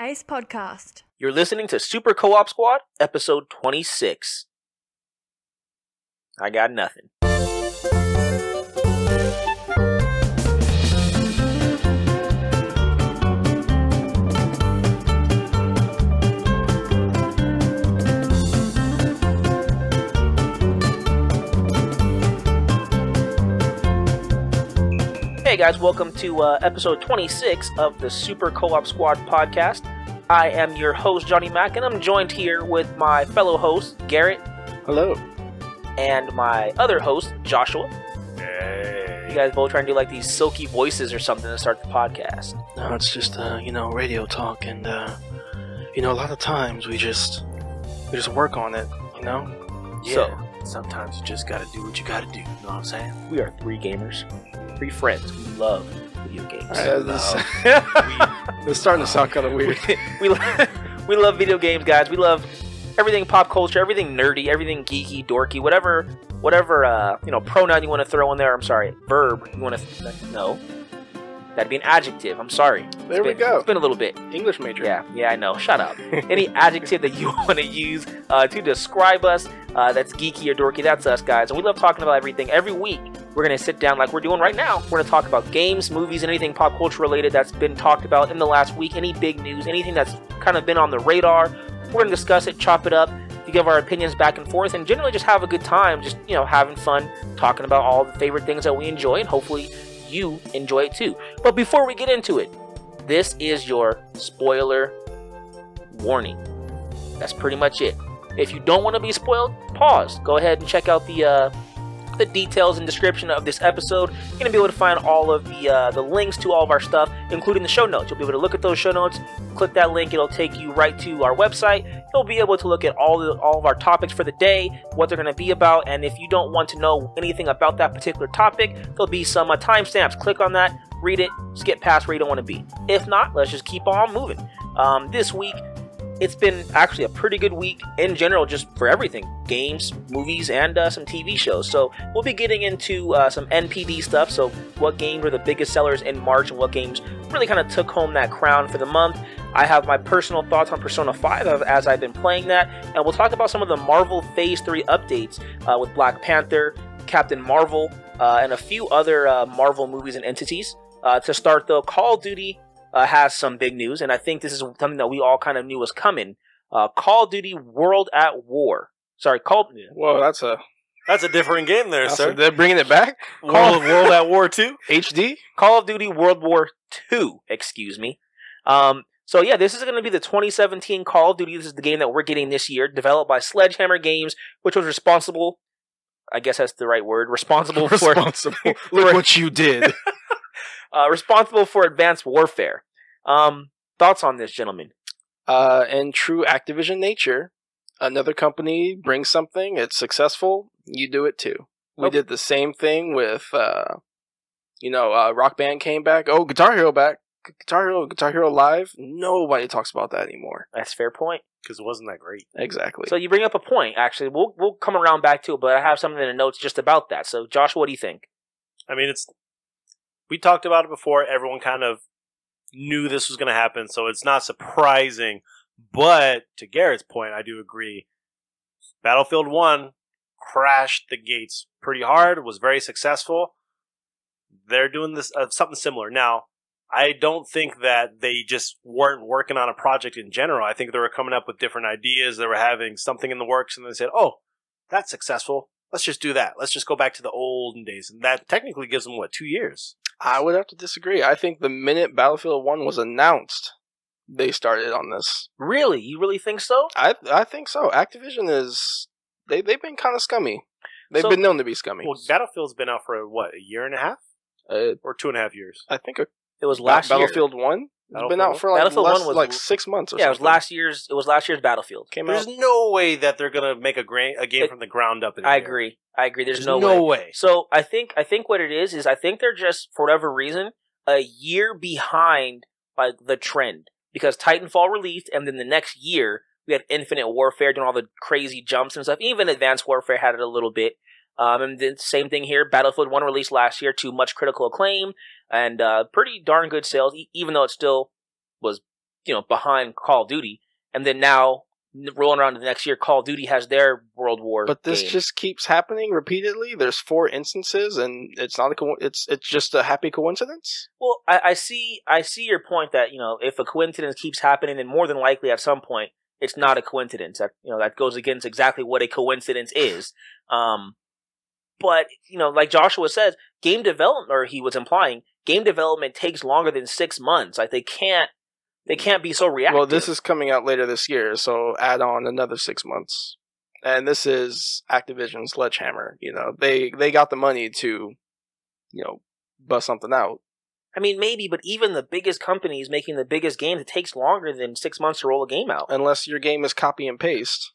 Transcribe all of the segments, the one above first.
Ace Podcast. You're listening to Super Co-op Squad, episode 26. I got nothing. Hey guys, welcome to episode 26 of the Super Co-op Squad podcast. I am your host, Johnnie Mac, and I'm joined here with my fellow host, Garrett. Hello. And my other host, Joshua. Hey. You guys both trying to do like these silky voices or something to start the podcast. No, it's just, radio talk, and, a lot of times we just work on it, Yeah, So, sometimes you just gotta do what you gotta do, you know what I'm saying? we are three gamers, three friends who love video games. It's starting to sound kind of weird. we love video games, guys. We love everything pop culture, everything nerdy, everything geeky, dorky, whatever pronoun you want to throw in there. I'm sorry, verb you want to no. That'd be an adjective. I'm sorry. There we go. It's been a little bit. English major. Yeah, I know. Shut up. Any adjective that you want to use to describe us that's geeky or dorky, that's us, guys. And we love talking about everything. Every week, we're going to sit down like we're doing right now. We're going to talk about games, movies, and anything pop culture related that's been talked about in the last week. Any big news, anything that's kind of been on the radar. We're going to discuss it, chop it up, to give our opinions back and forth, and generally just have a good time. Just, having fun, talking about all the favorite things that we enjoy, and hopefully you enjoy it too. But before we get into it, this is your spoiler warning. That's pretty much it. If you don't want to be spoiled, pause. Go ahead and check out the details and description of this episode. You're going to be able to find all of the links to all of our stuff, including the show notes. You'll be able to look at those show notes, click that link, it'll take you right to our website. You'll be able to look at all of our topics for the day, what they're going to be about, and if you don't want to know anything about that particular topic, there'll be some timestamps. Click on that, read it, skip past where you don't want to be. If not, let's just keep on moving. This week, it's been actually a pretty good week in general, just for everything. Games, movies, and some TV shows. So we'll be getting into some NPD stuff. So what games were the biggest sellers in March and what games really kind of took home that crown for the month. I have my personal thoughts on Persona 5 as I've been playing that. And we'll talk about some of the Marvel Phase 3 updates with Black Panther, Captain Marvel, and a few other Marvel movies and entities. To start though, Call of Duty has some big news, and I think this is something that we all kind of knew was coming. Call of Duty World at War. Sorry, Whoa, that's a different game there, sir. They're bringing it back? World at War 2? HD? Call of Duty World War II, excuse me. So yeah, this is going to be the 2017 Call of Duty. This is the game that we're getting this year, developed by Sledgehammer Games, which was responsible, I guess that's the right word, responsible. Look what you did. Responsible for Advanced Warfare. Thoughts on this, gentlemen? In true Activision nature, another company brings something, it's successful, you do it too. We did the same thing with, Rock Band came back. Oh, Guitar Hero back. Guitar Hero Live. Nobody talks about that anymore. That's a fair point. Because it wasn't that great. Exactly. So you bring up a point, actually. We'll come around back to it, but I have something in the notes just about that. So, Joshua, what do you think? I mean, we talked about it before. Everyone kind of knew this was going to happen, so it's not surprising. But to Garrett's point, I do agree. Battlefield 1 crashed the gates pretty hard, was very successful. They're doing this something similar. Now, I don't think that they just weren't working on a project in general. I think they were coming up with different ideas. They were having something in the works, and they said, oh, that's successful. Let's just do that. Let's just go back to the olden days. And that technically gives them, 2 years? I would have to disagree. I think the minute Battlefield 1 was announced, they started on this. Really? You really think so? I think so. Activision is... They've been kind of scummy. They've been known to be scummy. Well, Battlefield's been out for, a year and a half? Or 2.5 years? I think it was last Battlefield year. 1? It's been out for Battlefield 1 was 6 months or something. Yeah, it was last year's Battlefield. There's no way that they're going to make a game from the ground up. I agree. There's no way. So I think what it is I think they're just, for whatever reason, a year behind the trend. Because Titanfall released, and then the next year, we had Infinite Warfare doing all the crazy jumps and stuff. Even Advanced Warfare had it a little bit. And the same thing here. Battlefield 1 released last year to much critical acclaim and pretty darn good sales, even though it still was behind Call of Duty, and then now rolling around to the next year, Call of Duty has their World War. But this game. just keeps happening repeatedly. There's 4 instances, and it's not it's just a happy coincidence. Well, I see your point that if a coincidence keeps happening, then more than likely at some point it's not a coincidence. That goes against exactly what a coincidence is. But like Joshua says, game development, or he was implying, game development takes longer than 6 months. Like they can't be so reactive. Well, this is coming out later this year, so add on another 6 months. And this is Activision Sledgehammer. They got the money to, bust something out. I mean, maybe, but even the biggest companies making the biggest games, it takes longer than 6 months to roll a game out. Unless your game is copy and paste.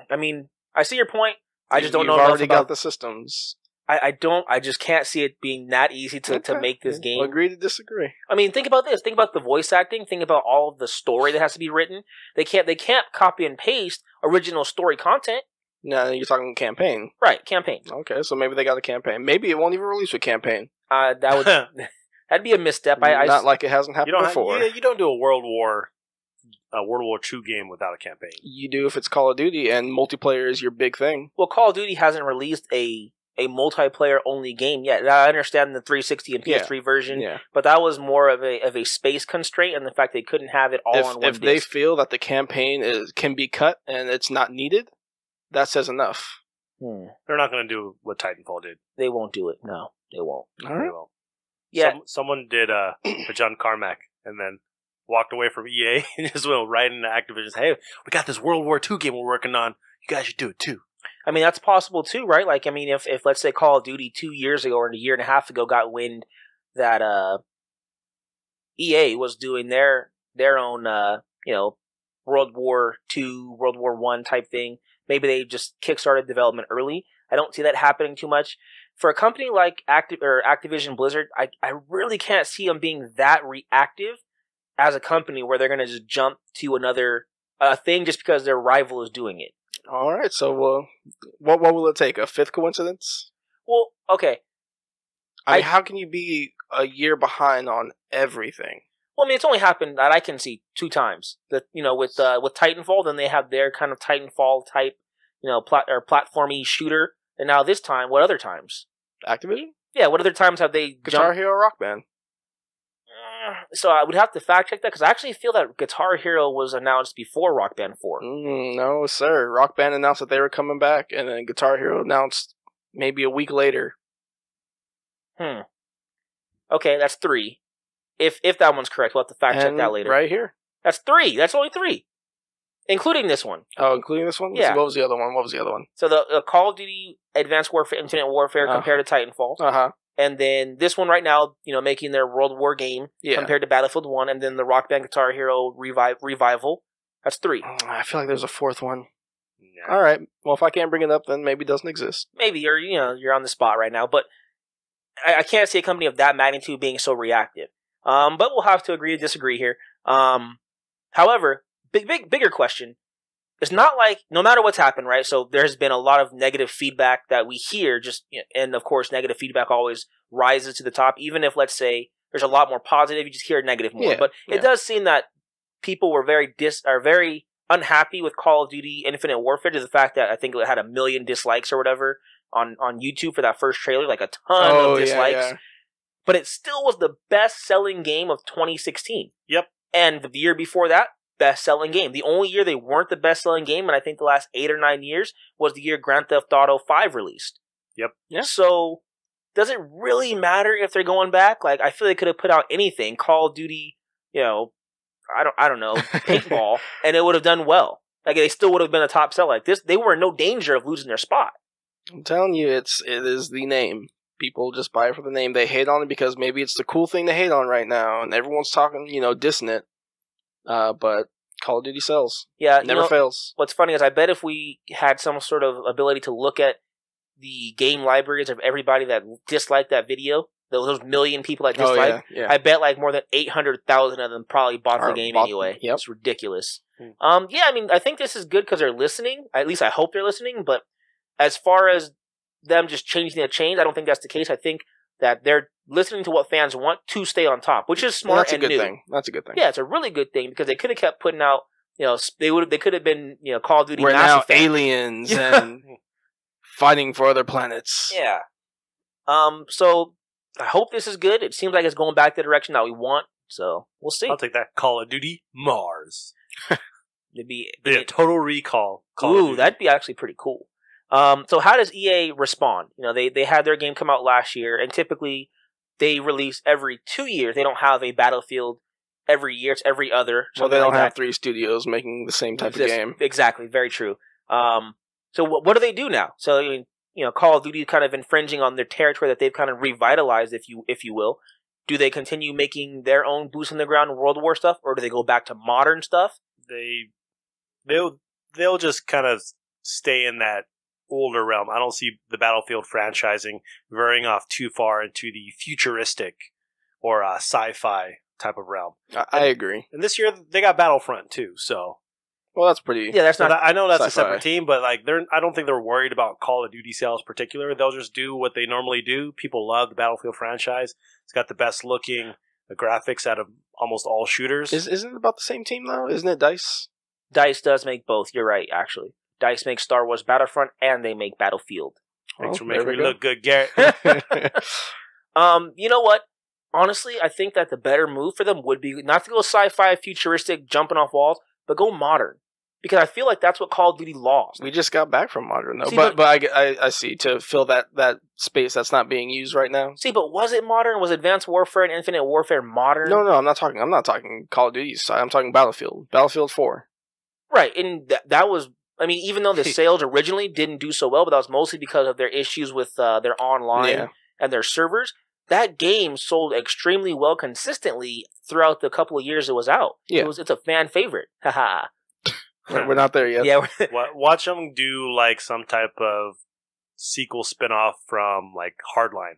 I mean, I see your point. I just don't know. You've already got the systems. I just can't see it being that easy to make this game. We'll agree to disagree. I mean, think about this. Think about the voice acting. Think about all of the story that has to be written. They can't copy and paste original story content. No, you're talking campaign. Right, campaign. Okay, so maybe they got a campaign. Maybe it won't even release a campaign. That'd be a misstep. Not like it hasn't happened before. You don't do a World War II game without a campaign. You do if it's Call of Duty and multiplayer is your big thing. Well, Call of Duty hasn't released a multiplayer only game yet. I understand the 360 and PS3 version, but that was more of a space constraint and the fact they couldn't have it all on one disc. If they feel that the campaign can be cut and it's not needed, that says enough. They're not going to do what Titanfall did. They won't do it. No, they won't. All right. They won't. Yeah. Someone did a John Carmack and then walked away from EA and just went right into Activision. Hey, we got this World War II game we're working on. You guys should do it too. I mean, that's possible too, right? Like, I mean, if let's say Call of Duty 2 years ago or a year and a half ago got wind that EA was doing their own World War II, World War I type thing, maybe they just kickstarted development early. I don't see that happening too much. For a company like Activision Blizzard, I really can't see them being that reactive as a company where they're going to just jump to another thing just because their rival is doing it. All right, so what will it take? A 5th coincidence? Well, okay. I mean, how can you be a year behind on everything? Well, I mean, it's only happened that I can see 2 times. That with Titanfall, then they have their kind of Titanfall type, platformy shooter, and now this time, what other times? Activision? Yeah, what other times have they Guitar Hero Rock Band. So I would have to fact check that because I actually feel that Guitar Hero was announced before Rock Band 4. No, sir. Rock Band announced that they were coming back, and then Guitar Hero announced maybe a week later. Okay, that's 3. If that one's correct, we'll have to fact check that later. Right here. That's 3. That's only 3. Including this one. Oh, including this one? Yeah. What was the other one? So the Call of Duty Advanced Warfare, Infinite Warfare compared to Titanfall. Uh-huh. And then this one right now, making their World War game compared to Battlefield 1. And then the Rock Band Guitar Hero revival. That's 3. I feel like there's a 4th one. Yeah. All right. Well, if I can't bring it up, then maybe it doesn't exist. Maybe you're on the spot right now. But I can't see a company of that magnitude being so reactive. But we'll have to agree to disagree here. However, bigger question. It's not like, no matter what's happened, right? So there's been a lot of negative feedback that we hear, and of course, negative feedback always rises to the top. Even if, let's say, there's a lot more positive, you just hear negative more. But it does seem that people were very unhappy with Call of Duty Infinite Warfare, to the fact that I think it had 1 million dislikes or whatever on YouTube for that first trailer, like a ton of dislikes. Yeah. But it still was the best-selling game of 2016. Yep. And the year before that, best-selling game. The only year they weren't the best-selling game, and I think the last 8 or 9 years, was the year Grand Theft Auto 5 released. Yep. Yeah. So, does it really matter if they're going back? Like, I feel they could have put out anything, Call of Duty, I don't know, paintball, and it would have done well. Like, they still would have been a top seller. Like this, they were in no danger of losing their spot. I'm telling you, it is the name. People just buy it for the name. They hate on it because maybe it's the cool thing to hate on right now, and everyone's talking, dissing it. But Call of Duty sells. Yeah, never fails. What's funny is I bet if we had some sort of ability to look at the game libraries of everybody that disliked that video, those million people that disliked, I bet like more than 800,000 of them probably bought the game anyway. Yep. It's ridiculous. I mean, I think this is good because they're listening. At least I hope they're listening. But as far as them just changing the change, I don't think that's the case. I think that they're listening to what fans want to stay on top, which is smart and new. That's a good thing. That's a good thing. Yeah, it's a really good thing because they could have kept putting out, they could have been, Call of Duty. We're Mass now Effect. aliens and fighting for other planets. Yeah. So I hope this is good. It seems like it's going back the direction that we want. So we'll see. I'll take that. Call of Duty Mars. It'd be Total Recall. Ooh, that'd be actually pretty cool. So how does EA respond? They had their game come out last year, and typically they release every 2 years. They don't have a Battlefield every year. It's every other. Well, they don't have 3 studios making the same type of game. Exactly. Very true. So what do they do now? So, Call of Duty is kind of infringing on their territory that they've kind of revitalized, if you will. Do they continue making their own boots on the ground World War stuff, or do they go back to modern stuff? They'll just kind of stay in that older realm. I don't see the Battlefield franchising veering off too far into the futuristic or sci-fi type of realm. I agree. And this year they got Battlefront too, so. Well, that's pretty. Yeah, that's not. I know that's sci-fi. A separate team, but like I don't think they're worried about Call of Duty sales in particular. They'll just do what they normally do. People love the Battlefield franchise. It's got the best looking graphics out of almost all shooters. Isn't it about the same team though? Isn't it DICE? DICE does make both. You're right, actually. DICE makes Star Wars Battlefront, and they make Battlefield. Thanks for making me look good, Garrett. You know what? Honestly, I think that the better move for them would be not to go sci-fi, futuristic, jumping off walls, but go modern. Because I feel like that's what Call of Duty lost. We just got back from modern, though. See, but I see, to fill that space that's not being used right now. See, but was it modern? Was Advanced Warfare and Infinite Warfare modern? No, I'm not talking Call of Duty side. I'm talking Battlefield. Battlefield 4. Right, and that was... I mean, even though the sales originally didn't do so well, but that was mostly because of their issues with their online and their servers, that game sold extremely well consistently throughout the couple of years it was out. Yeah. It's a fan favorite. Haha. We're not there yet. Yeah. Watch them do like some type of sequel spinoff from like Hardline.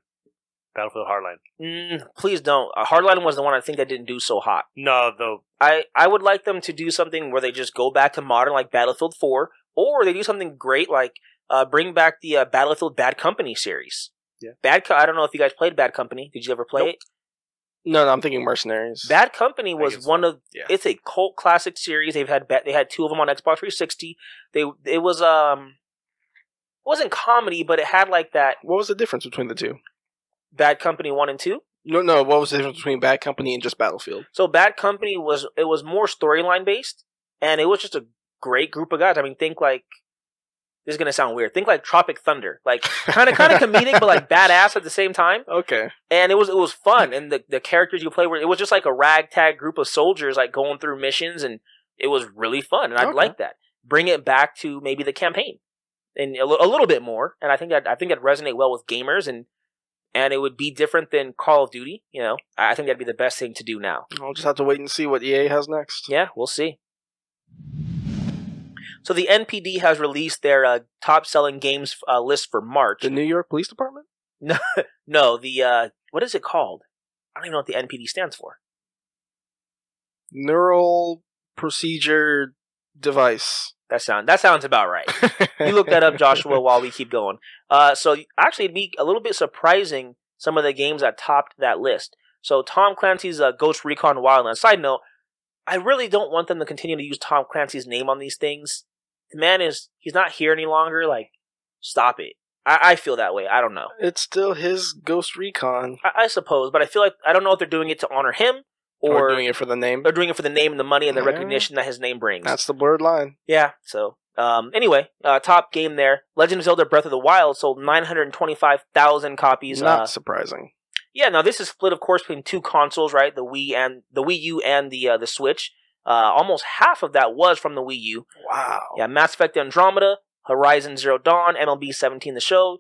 Battlefield Hardline. Please don't. Hardline was the one I think that didn't do so hot. No, though. I would like them to do something where they just go back to modern, like Battlefield 4, or they do something great like bring back the Battlefield Bad Company series. Yeah. I don't know if you guys played Bad Company. Did you ever play it? No, I'm thinking Mercenaries. Bad Company was one of. Yeah. It's a cult classic series. They had 2 of them on Xbox 360. It was it wasn't comedy, but it had like that. What was the difference between the two? Bad Company 1 and 2. No. What was the difference between Bad Company and just Battlefield? So Bad Company was more storyline based, and it was just a great group of guys. I mean, think like. This is gonna sound weird. Think like Tropic Thunder, like kind of comedic, but like badass at the same time. Okay. And it was fun, and the characters you play were, it was just like a ragtag group of soldiers like going through missions, and it was really fun, and I'd like that. Bring it back to maybe the campaign, and a little bit more, and I think that'd resonate well with gamers, and it would be different than Call of Duty. I think that'd be the best thing to do now. I'll just have to wait and see what EA has next. Yeah, we'll see. So the NPD has released their top-selling games list for March. The New York Police Department? No, the what is it called? I don't even know what the NPD stands for. Neural Procedure Device. That sounds about right. You look that up, Joshua, while we keep going. So actually, it'd be a little bit surprising some of the games that topped that list. So Tom Clancy's Ghost Recon Wildlands. Side note, I really don't want them to continue to use Tom Clancy's name on these things. The man he's not here any longer. Like, stop it. I feel that way. I don't know. It's still his Ghost Recon. I suppose, but I feel like I don't know if they're doing it to honor him or doing it for the name. They're doing it for the name and the money and the recognition that his name brings. That's the blurred line. Yeah. So anyway, top game there. Legend of Zelda: Breath of the Wild sold 925,000 copies. Not surprising. Yeah. Now this is split, of course, between 2 consoles, right? The Wii U and the Switch. Almost half of that was from the Wii U. Wow. Yeah, Mass Effect Andromeda, Horizon Zero Dawn, MLB 17 The Show.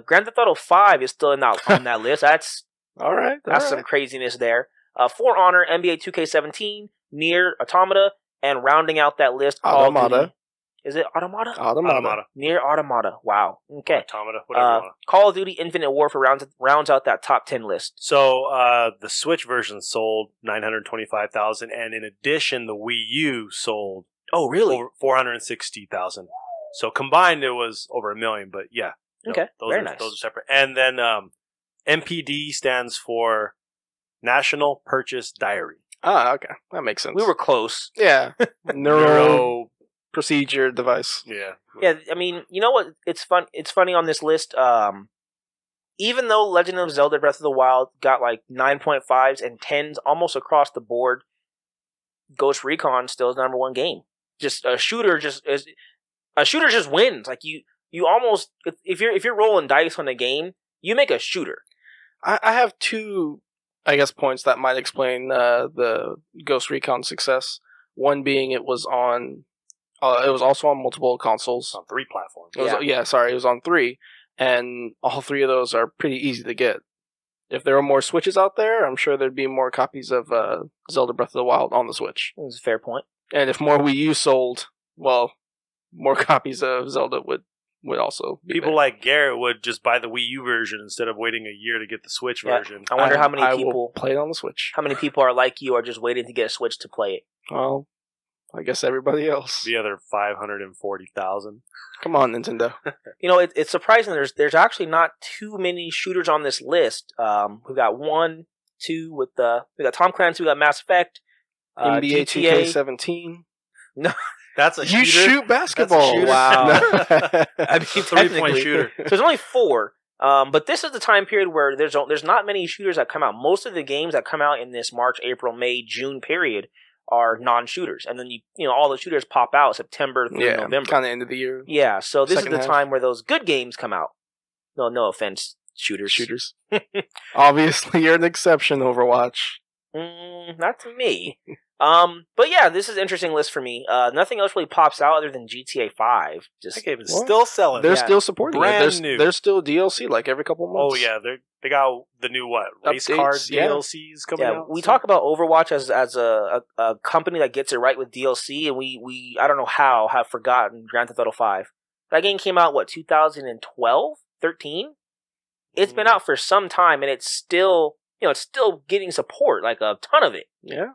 Grand Theft Auto 5 is still on that list. That's all right. That's some craziness there. For Honor, NBA 2K17, Nier Automata, and rounding out that list, Automata. Is it Automata? Automata. Nier Automata. Wow. Okay. Automata, whatever you want. Call of Duty Infinite Warfare rounds out that top 10 list. So the Switch version sold 925,000, and in addition, the Wii U sold over 460,000. So combined, it was over 1 million. But yeah, okay, those are separate. And then NPD stands for National Purchase Diary. Ah, okay. That makes sense. We were close. Yeah. Neuro procedure device. Yeah. Yeah, I mean, you know what? It's fun. It's funny on this list. Even though Legend of Zelda: Breath of the Wild got like 9.5s and 10s almost across the board, Ghost Recon still is the #1 game. Just a shooter just wins. Like you almost if you're rolling dice on a game, you make a shooter. I have two, I guess, points that might explain the Ghost Recon success. One being it was also on multiple consoles. On 3 platforms. It was on 3, and all 3 of those are pretty easy to get. If there were more Switches out there, I'm sure there'd be more copies of Zelda Breath of the Wild on the Switch. That's a fair point. And if more Wii U sold, well, more copies of Zelda would also be People there. like Garrett would just buy the Wii U version instead of waiting a year to get the Switch version. I wonder how many I people will play it on the Switch. How many people are like you, are just waiting to get a Switch to play it? Well, I guess everybody else. The other 540,000. Come on, Nintendo. You know, it's surprising. There's actually not too many shooters on this list. We've got 1, 2 with we got Tom Clancy, we got Mass Effect, NBA GTA. 2K17. No, That's a You shooter. shoot basketball. shooter. Wow. I mean, 3-point technically, shooter. So there's only 4. But this is the time period where there's not many shooters that come out. Most of the games that come out in this March, April, May, June period are non-shooters, and then you know all the shooters pop out September through November, kind of end of the year. Yeah, so this Second is the half. time where those good games come out. No offense, shooters. Obviously, you're an exception, Overwatch. Not to me. But yeah, this is an interesting list for me. Nothing else really pops out other than GTA 5. Just That game is What? still selling. They're Yeah. still supporting Brand it. new. There's still DLC like every couple of Oh months. yeah, they got the new race Updates, card yeah. DLCs coming yeah, out. we so- talk about Overwatch as a company that gets it right with DLC, and we I don't know how have forgotten Grand Theft Auto 5. That game came out 2012, 13. It's been out for some time, and it's still getting support, like a ton of it. Yeah.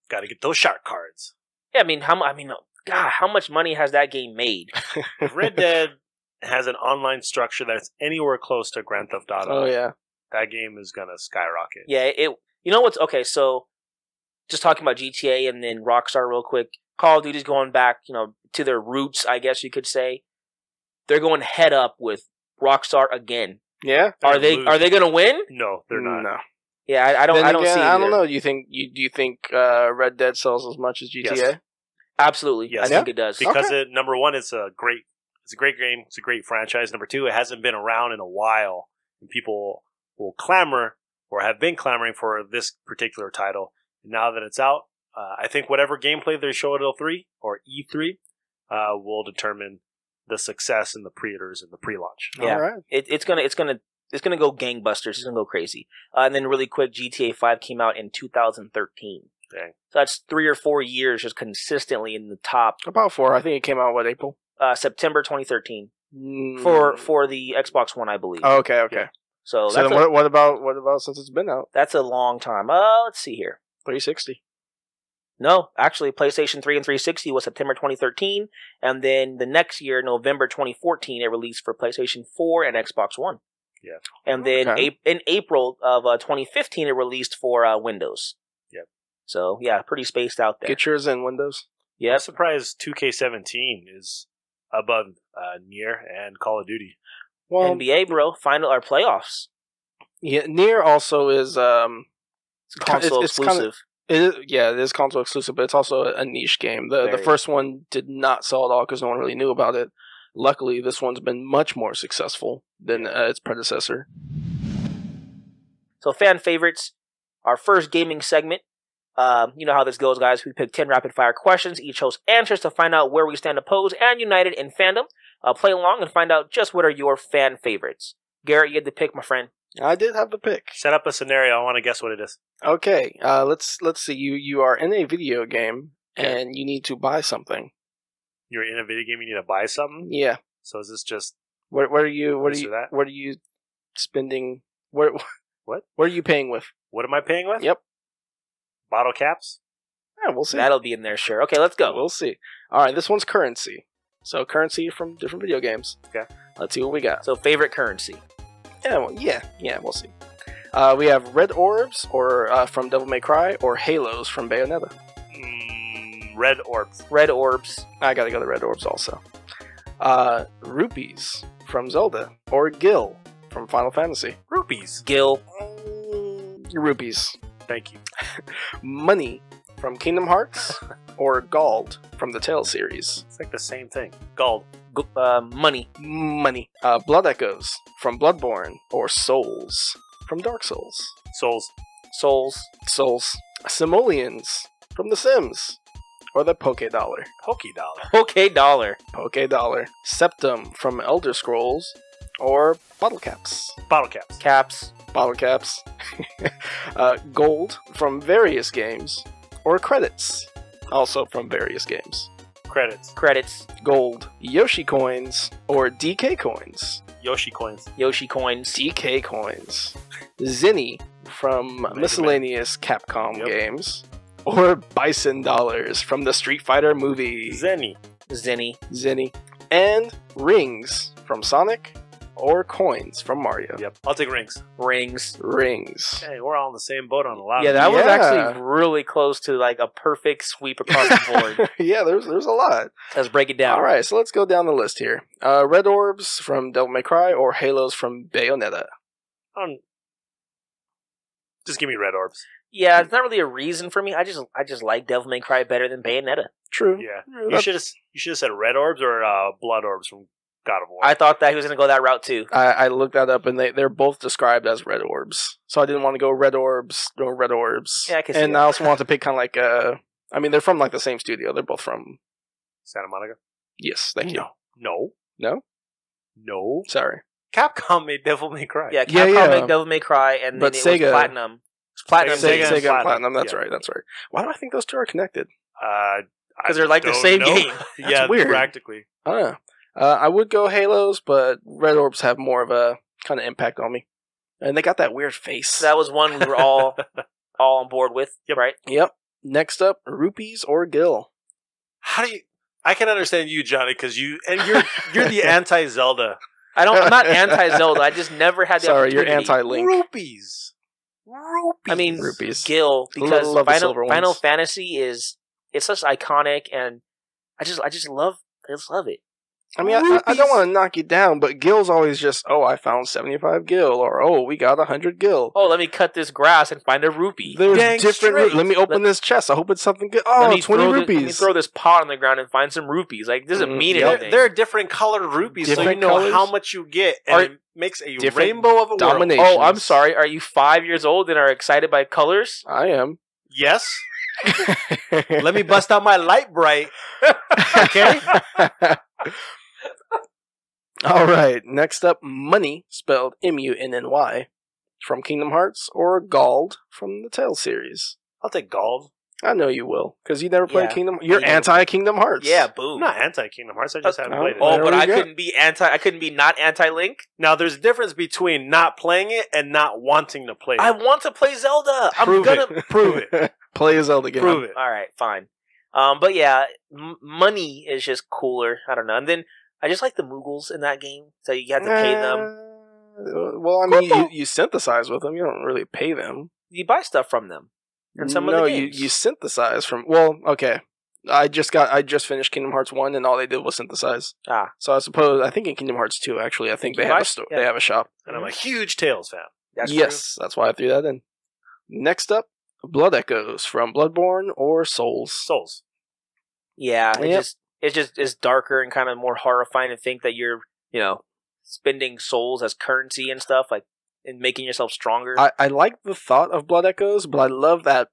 Got to get those shark cards. Yeah, I mean, God, how much money has that game made? If Red Dead has an online structure that's anywhere close to Grand Theft Auto, Oh yeah. that game is gonna skyrocket. Yeah, you know what's okay, so just talking about GTA and then Rockstar real quick. Call of Duty's going back, to their roots, I guess you could say. They're going head up with Rockstar again. Yeah. Are they going to win? No, they're not. No. Yeah, I don't see it I don't either. know. Do you think Red Dead sells as much as GTA? Yes. Absolutely. Yes. I think it does. Because number one, it's a great game. It's a great franchise. Number two, it hasn't been around in a while, and people will clamor or have been clamoring for this particular title. And now that it's out, I think whatever gameplay they show at L3 or E3 will determine the success in the pre-orders and the pre-launch. Yeah. All right. It's gonna go gangbusters. It's gonna go crazy. And then really quick, GTA 5 came out in 2013. Dang. So that's 3 or 4 years just consistently in the top. About 4. I think it came out April. September 2013 Mm. for the Xbox One, I believe. Oh, okay. Okay. So So that's then what about since it's been out? that's a long time. Let's see here. 360. No, actually, PlayStation 3 and 360 was September 2013, and then the next year, November 2014, it released for PlayStation 4 and Xbox One. Yeah. And then Okay. in April of 2015, it released for Windows. Yep. So, yeah, pretty spaced out there. Get yours in Windows. I'm Yep. surprised 2K17 is above Nier and Call of Duty. Well, NBA, bro, final or playoffs. yeah. Nier also is It's console it's kinda- exclusive. it is console exclusive, but it's also a niche game. The Very. first one did not sell at all because no one really knew about it. Luckily, this one's been much more successful than its predecessor. So, fan favorites, our first gaming segment. You know how this goes, guys. We pick 10 rapid-fire questions. Each host answers to find out where we stand opposed and united in fandom. Play along and find out just what are your fan favorites. Garrett, you had to pick, my friend. I did have the pick. Set up a scenario. I want to guess what it is. Okay, let's see. You are in a video game Okay. and you need to buy something. You're in a video game. You need to buy something. Yeah. So is this just What are you This or that? what are you spending? What What? What are you paying with? what am I paying with? Yep. Bottle caps. Yeah, we'll see. That'll be in there, sure. Okay, let's go. We'll see. All right, this one's currency. So currency from different video games. Okay. Let's see what we got. So, favorite currency. Yeah, we'll see. We have red orbs or from Devil May Cry or halos from Bayonetta. Red orbs. Red orbs. I gotta go to red orbs also. Rupees from Zelda or Gil from Final Fantasy. Rupees. Gil. Rupees. Thank you. Money from Kingdom Hearts or Gold from the Tales series. It's like the same thing. Gold. Money. Money. Blood Echoes from Bloodborne or Souls from Dark Souls. Souls. Souls. Simoleons from The Sims or the Poké Dollar. Poké Dollar. Okay, dollar. Septum from Elder Scrolls or Bottle Caps. Bottle caps. Caps. Bottle Caps. Gold from various games or credits, also from various games. Credits. Gold. Yoshi coins or DK coins. Yoshi coins. Yoshi coins. DK coins. Zinni from miscellaneous Capcom games or Bison dollars from the Street Fighter movie. Zenny. Zinni. And rings from Sonic or coins from Mario. Yep. I'll take rings. Rings. Hey, we're all in the same boat on a lot Yeah, of that was Yeah. actually really close to like a perfect sweep across the board. Yeah, there's a lot. Let's break it down. All right, so let's go down the list here. Red orbs from Devil May Cry or halos from Bayonetta. Just give me red orbs. Yeah, it's not really a reason for me. I just like Devil May Cry better than Bayonetta. True. Yeah. Yeah, You should have said red orbs or blood orbs from God of War. I thought that he was going to go that route too. I looked that up, and they're both described as red orbs. So I didn't want to go red orbs or red orbs. Yeah, I can see And that. I also want to pick kind of like I mean, they're from like the same studio. They're both from. Santa Monica. Yes, thank you. No. No. Sorry. Capcom made Devil May Cry. Yeah, Yeah, Capcom yeah. made Devil May Cry, and But then it Sega- was Platinum. It's Platinum Sega Games. and Sega and Platinum. Platinum. Yeah. That's right. Why do I think those two are connected? Because they're like the don't same know. game. Yeah, weird. practically. I don't know. I would go halos, but red orbs have more of a kind of impact on me, and they got that weird face. So that was one we were all on board with, Yep. right? Yep. Next up, rupees or Gil. How do you? I can understand you, Johnny, because you're the anti-Zelda. I'm not anti-Zelda. I just never had the Sorry, you're opportunity. anti-Link. Rupees. I mean, Rupees. Gil, because Love the silver Final ones. Fantasy it's such iconic, and I just love it. I mean, I don't want to knock you down, but Gil's always just, I found 75 Gil, or we got 100 Gil. Oh, let me cut this grass and find a rupee. There's Dang different. straight. Let me open this chest. I hope it's something good. Let Oh, me 20 throw rupees. Let me throw this pot on the ground and find some rupees. Like, it doesn't mean Yep. anything. There are different colored rupees, so you Different know colors? how much you get, and it makes a Different rainbow of a domination. world. Oh, I'm sorry. Are you 5 years old and are excited by colors? I am. Yes. Let me bust out my light bright. Okay. All right. Next up, money, spelled M-U-N-N-Y, from Kingdom Hearts, or Gald from the Tales series. I'll take gold. I know you will, because you never played Yeah. Kingdom. You're You never- anti-Kingdom Hearts. Yeah, I'm boom. not anti-Kingdom Hearts. I just haven't played it. Oh, There but we I go. couldn't be not anti-Link. Now, there's a difference between not playing it and not wanting to play it. I want to play Zelda. Prove I'm gonna it. Prove it. Play a Zelda game. Prove it. All right, fine. But yeah, money is just cooler. I don't know. And then I just like the Moogles in that game, so you have to pay them. Well, I mean, you synthesize with them. You don't really pay them. You buy stuff from them. In some of the games. you synthesize from. Well, okay. I just finished Kingdom Hearts 1, and all they did was synthesize. So I think in Kingdom Hearts 2, actually, I think they have Yeah. they have a shop. And I'm a huge Tales fan. That's Yes, that's why I threw that in. Next up, Blood Echoes from Bloodborne or Souls. Souls. Yeah, Yep. it's darker and kind of more horrifying to think that you're, spending souls as currency and stuff, like, and making yourself stronger. I like the thought of Blood Echoes, but I love that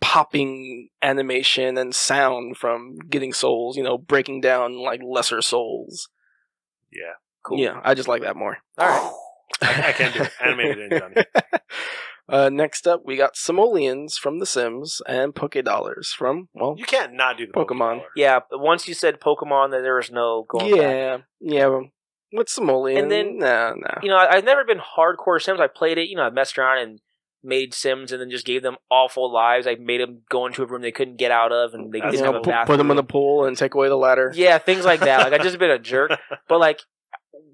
popping animation and sound from getting souls, breaking down like lesser souls. Yeah. Cool. Yeah, I just like that more. All right. I can do it. Animated in, Johnny. Next up, we got Simoleons from The Sims and Poké Dollars from, well, You can't not do the Pokemon. Pokemon. Yeah, but once you said Pokemon, then there was no going back. yeah. What's Simoleon? And then- no. I've never been hardcore Sims. I played it, I messed around and made Sims and then just gave them awful lives. I made them go into a room they couldn't get out of and they You didn't have a bathroom. Put them in the pool and take away the ladder. Yeah, things like that. Like, I just been a jerk. But, like,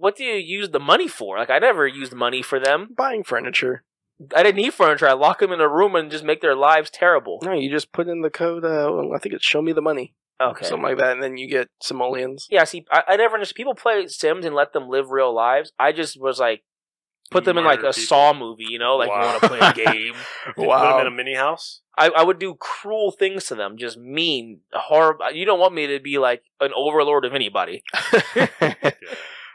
what do you use the money for? Like, I never used money for them. Buying furniture. I didn't need furniture. I lock them in a room and just make their lives terrible. No, you just put in the code, I think it's show me the money. Okay. Something like that, and then you get simoleons. Yeah, see, I never understood. People play Sims and let them live real lives. I just was like, put them in like a Saw movie, you know? Like, you want to play a game. Wow. Put them in a mini house? I would do cruel things to them. Just mean, horrible. You don't want me to be like an overlord of anybody.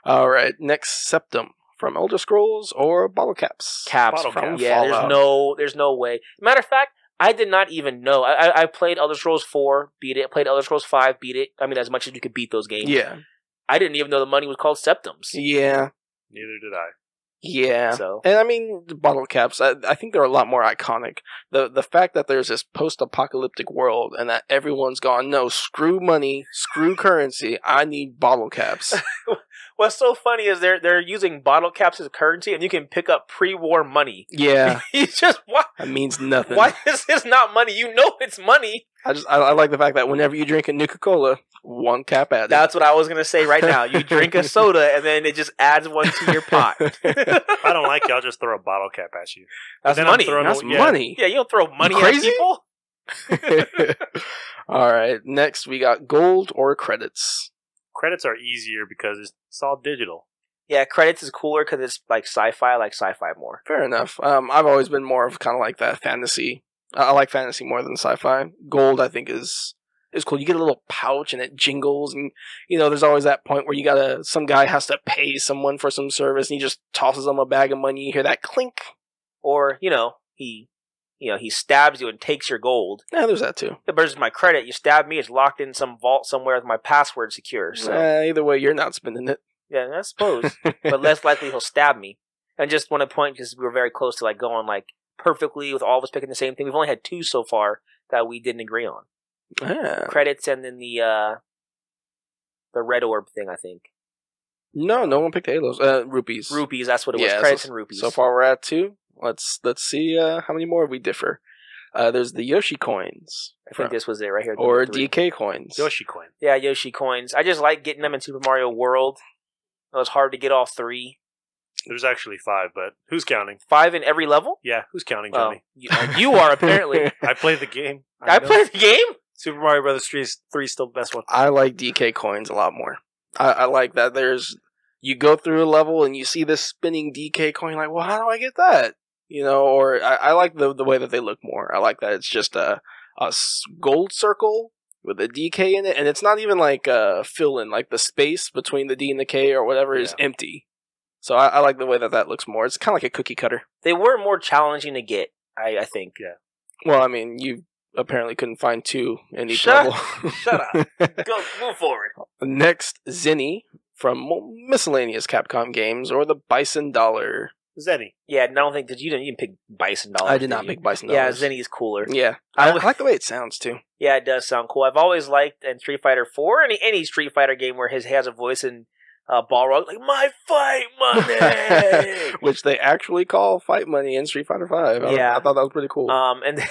All right, next Septum. From Elder Scrolls or Bottle Caps? Caps. Bottle From, Caps. yeah, Fallout. there's no way. Matter of fact, I did not even know. I played Elder Scrolls 4, beat it. Played Elder Scrolls 5, beat it. I mean, as much as you could beat those games. Yeah. I didn't even know the money was called Septums. Yeah. Neither did I. Yeah. So. And I mean, the bottle caps, I think they're a lot more iconic. The fact that there's this post-apocalyptic world and that everyone's gone, no, screw money, screw currency, I need bottle caps. What's so funny is they're using bottle caps as currency, and you can pick up pre-war money. Yeah. It's just, what? That means nothing. Why is this not money? You know it's money. I like the fact that whenever you drink a Nuka-Cola, one cap added. That's what I was going to say right now. You drink a soda, and then it just adds one to your pot. If I don't like you, I'll just throw a bottle cap at you. That's Then money. That's money. Yeah, you don't throw money You at crazy? people. All right, next we got gold or credits. Credits are easier because it's all digital. Yeah, credits is cooler because it's like sci-fi. I like sci-fi more. Fair enough. I've always been more of kind of like that fantasy. I like fantasy more than sci-fi. Gold, I think, is cool. You get a little pouch and it jingles, and there's always that point where some guy has to pay someone for some service, and he just tosses them a bag of money. You hear that clink, or he stabs you and takes your gold. Yeah, there's that too. Versus my credit, you stab me, it's locked in some vault somewhere with my password secure. So Either way, you're not spending it. yeah, I suppose, but less likely he'll stab me. And just want to point because we were very close to like going like perfectly with all of us picking the same thing. We've only had 2 so far that we didn't agree on. Yeah. Credits and then the red orb thing, I think. No one picked halos. Rupees. Rupees, that's what it was. Yeah, Credits and rupees. So far we're at 2. Let's see how many more we differ. There's the Yoshi coins. I think this was it right here. Or number 3. DK coins. Yoshi coin. Yeah, Yoshi coins. I just like getting them in Super Mario World. It was hard to get all 3. There's actually 5, but who's counting? 5 in every level? Yeah, who's counting, Well, Johnny? you are apparently. I played the game. I know. played the game? Super Mario Brothers 3 is still the best one. I like DK coins a lot more. I like that you go through a level and you see this spinning DK coin, like, well, how do I get that? Or I like the way that they look more. I like that it's just a gold circle with a DK in it, and it's not even like fill in, like the space between the D and the K or whatever is empty. So I like the way that looks more. It's kind of like a cookie cutter. They were more challenging to get, I think. Yeah. Well, I mean, you apparently couldn't find 2 in each Shut level. Shut up. Go, move forward. Next, Zinni from miscellaneous Capcom games or the Bison Dollar. Zenny. Yeah, I don't think you didn't pick Bison Dollars. I did not pick Bison Yeah, Dollars. Zenny is cooler. Yeah, I like the way it sounds too. Yeah, it does sound cool. I've always liked in Street Fighter 4, any Street Fighter game where he has a voice in Balrog, like, my fight money! Which they actually call fight money in Street Fighter 5. Yeah. I thought that was pretty cool. And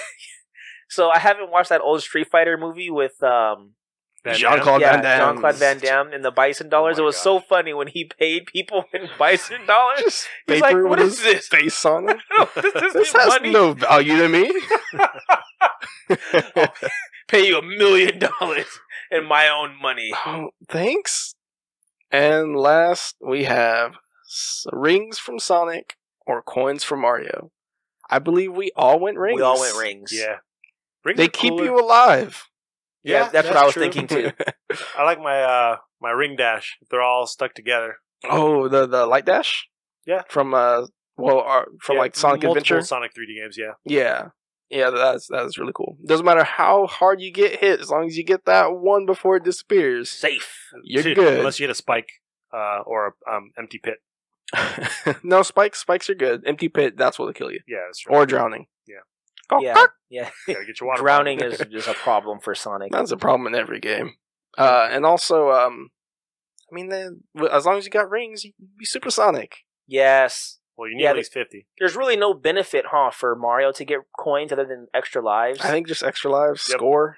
so I haven't watched that old Street Fighter movie with Jean-Claude Van Damme. Jean-Claude Van Damme and the Bison Dollars. Oh my it was so funny when he paid people in Bison Dollars. Just He's paper like, what with is his this? face on it. This This has money? no value to me. I'll pay you $1 million in my own money. Oh, thanks. And last, we have rings from Sonic or coins from Mario. I believe we all went rings. We all went rings. Yeah. Rings They are keep cooler. you alive. Yeah, that's what I was true. thinking too. I like my ring dash. They're all stuck together. Oh, the light dash? Yeah. From like Sonic multiple Adventure? Sonic 3D games, yeah. Yeah. Yeah, that's really cool. Doesn't matter how hard you get hit, as long as you get that one before it disappears. Safe. You're good. Unless you hit a spike or a empty pit. No, spikes are good. Empty pit, that's what'll kill you. Yeah, that's true. Or drowning. Yeah. Oh, Yeah, fuck. yeah. Gotta get your water Drowning bottle. is a problem for Sonic. That's a problem in every game. And also, I mean, as long as you got rings, you can be supersonic. Yes. Well, you need Yeah, at least 50. There's really no benefit, for Mario to get coins other than extra lives. I think just extra lives, Yep. score.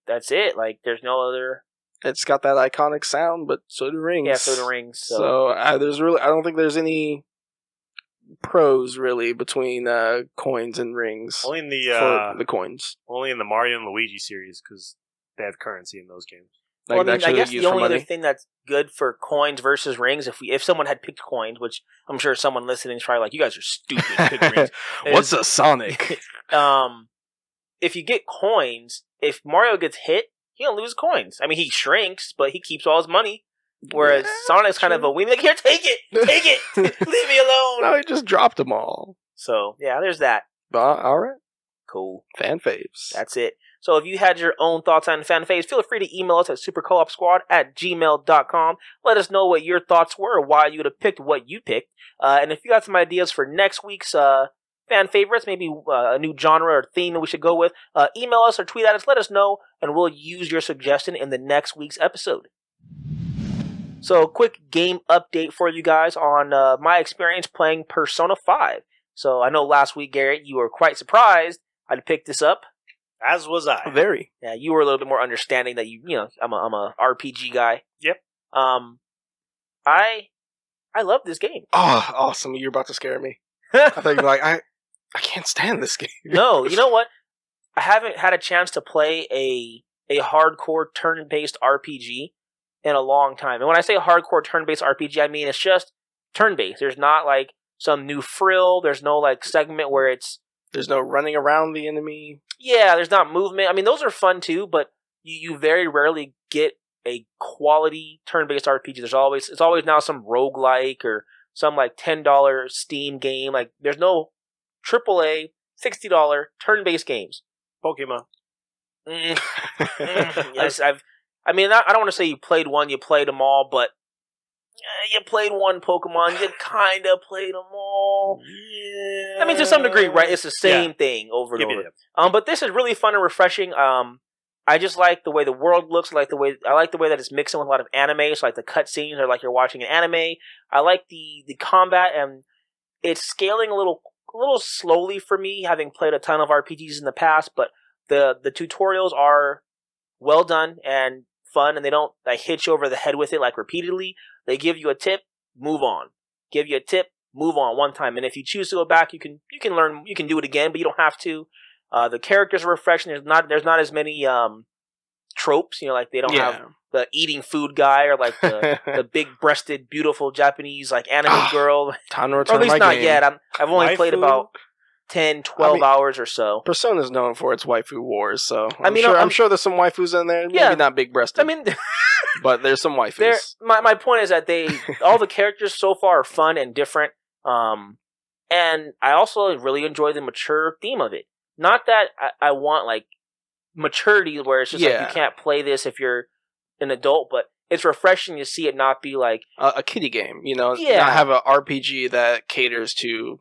That's it. Like, there's no other. It's got that iconic sound, but so do rings. Yeah, so do rings. So I don't think there's any pros really between coins and rings. Only in for the coins. Only in the Mario and Luigi series because they have currency in those games. Well, I mean, I guess the only other thing that's good for coins versus rings, if someone had picked coins, which I'm sure someone listening is probably like, you guys are stupid, pick rings. What's a Sonic? If you get coins, if Mario gets hit, he don't lose coins. I mean, he shrinks, but he keeps all his money. Whereas Sonic's kind of a weenie, like, here, take it, leave me alone. No, he just dropped them all. So, yeah, there's that. All right. Cool. Fan faves. That's it. So if you had your own thoughts on fan faves, feel free to email us at supercoopsquad@gmail.com. Let us know what your thoughts were, or why you would have picked what you picked. And if you got some ideas for next week's fan favorites, maybe a new genre or theme that we should go with, email us or tweet at us, let us know, and we'll use your suggestion in the next week's episode. So, quick game update for you guys on my experience playing Persona 5. So, I know last week, Garrett, you were quite surprised I picked this up. As was I. Very. Yeah, you were a little bit more understanding that I'm a RPG guy. Yep. I love this game. Oh, awesome! You're about to scare me. I thought you'd be like, I can't stand this game. No, you know what? I haven't had a chance to play a hardcore turn-based RPG in a long time. And when I say hardcore turn-based RPG, I mean it's just turn-based. There's not like some new frill. There's no like segment where there's no running around the enemy. Yeah, there's not movement. I mean, those are fun too, but you very rarely get a quality turn-based RPG. It's always now some roguelike or some like $10 Steam game. Like there's no AAA $60 turn-based games. Pokemon. Yes, I don't want to say you played one, you played them all, but you played one Pokemon, you kind of played them all. Yeah. I mean, to some degree, right? It's the same thing over and over. But this is really fun and refreshing. I just like the way the world looks. I like the way that it's mixing with a lot of anime. So like the cutscenes are like you're watching an anime. I like the combat, and it's scaling a little slowly for me, having played a ton of RPGs in the past. But the tutorials are well done and fun, and they don't like hit you over the head with it like repeatedly. They give you a tip, move on. Give you a tip, move on one time. And if you choose to go back, you can learn, you can do it again, but you don't have to. The characters are refreshing. There's not as many tropes, like they don't have the eating food guy or like the big breasted beautiful Japanese like anime girl. Time to return, or at least not game. Yet. I've only played about 10, 12 hours or so. Persona's known for its waifu wars, so I'm sure there's some waifus in there. Maybe not big breasted. I mean, but there's some waifus. My point is that all the characters so far are fun and different. And I also really enjoy the mature theme of it. Not that I want like maturity where it's just like you can't play this if you're an adult, but it's refreshing to see it not be like a kiddie game, not have an RPG that caters to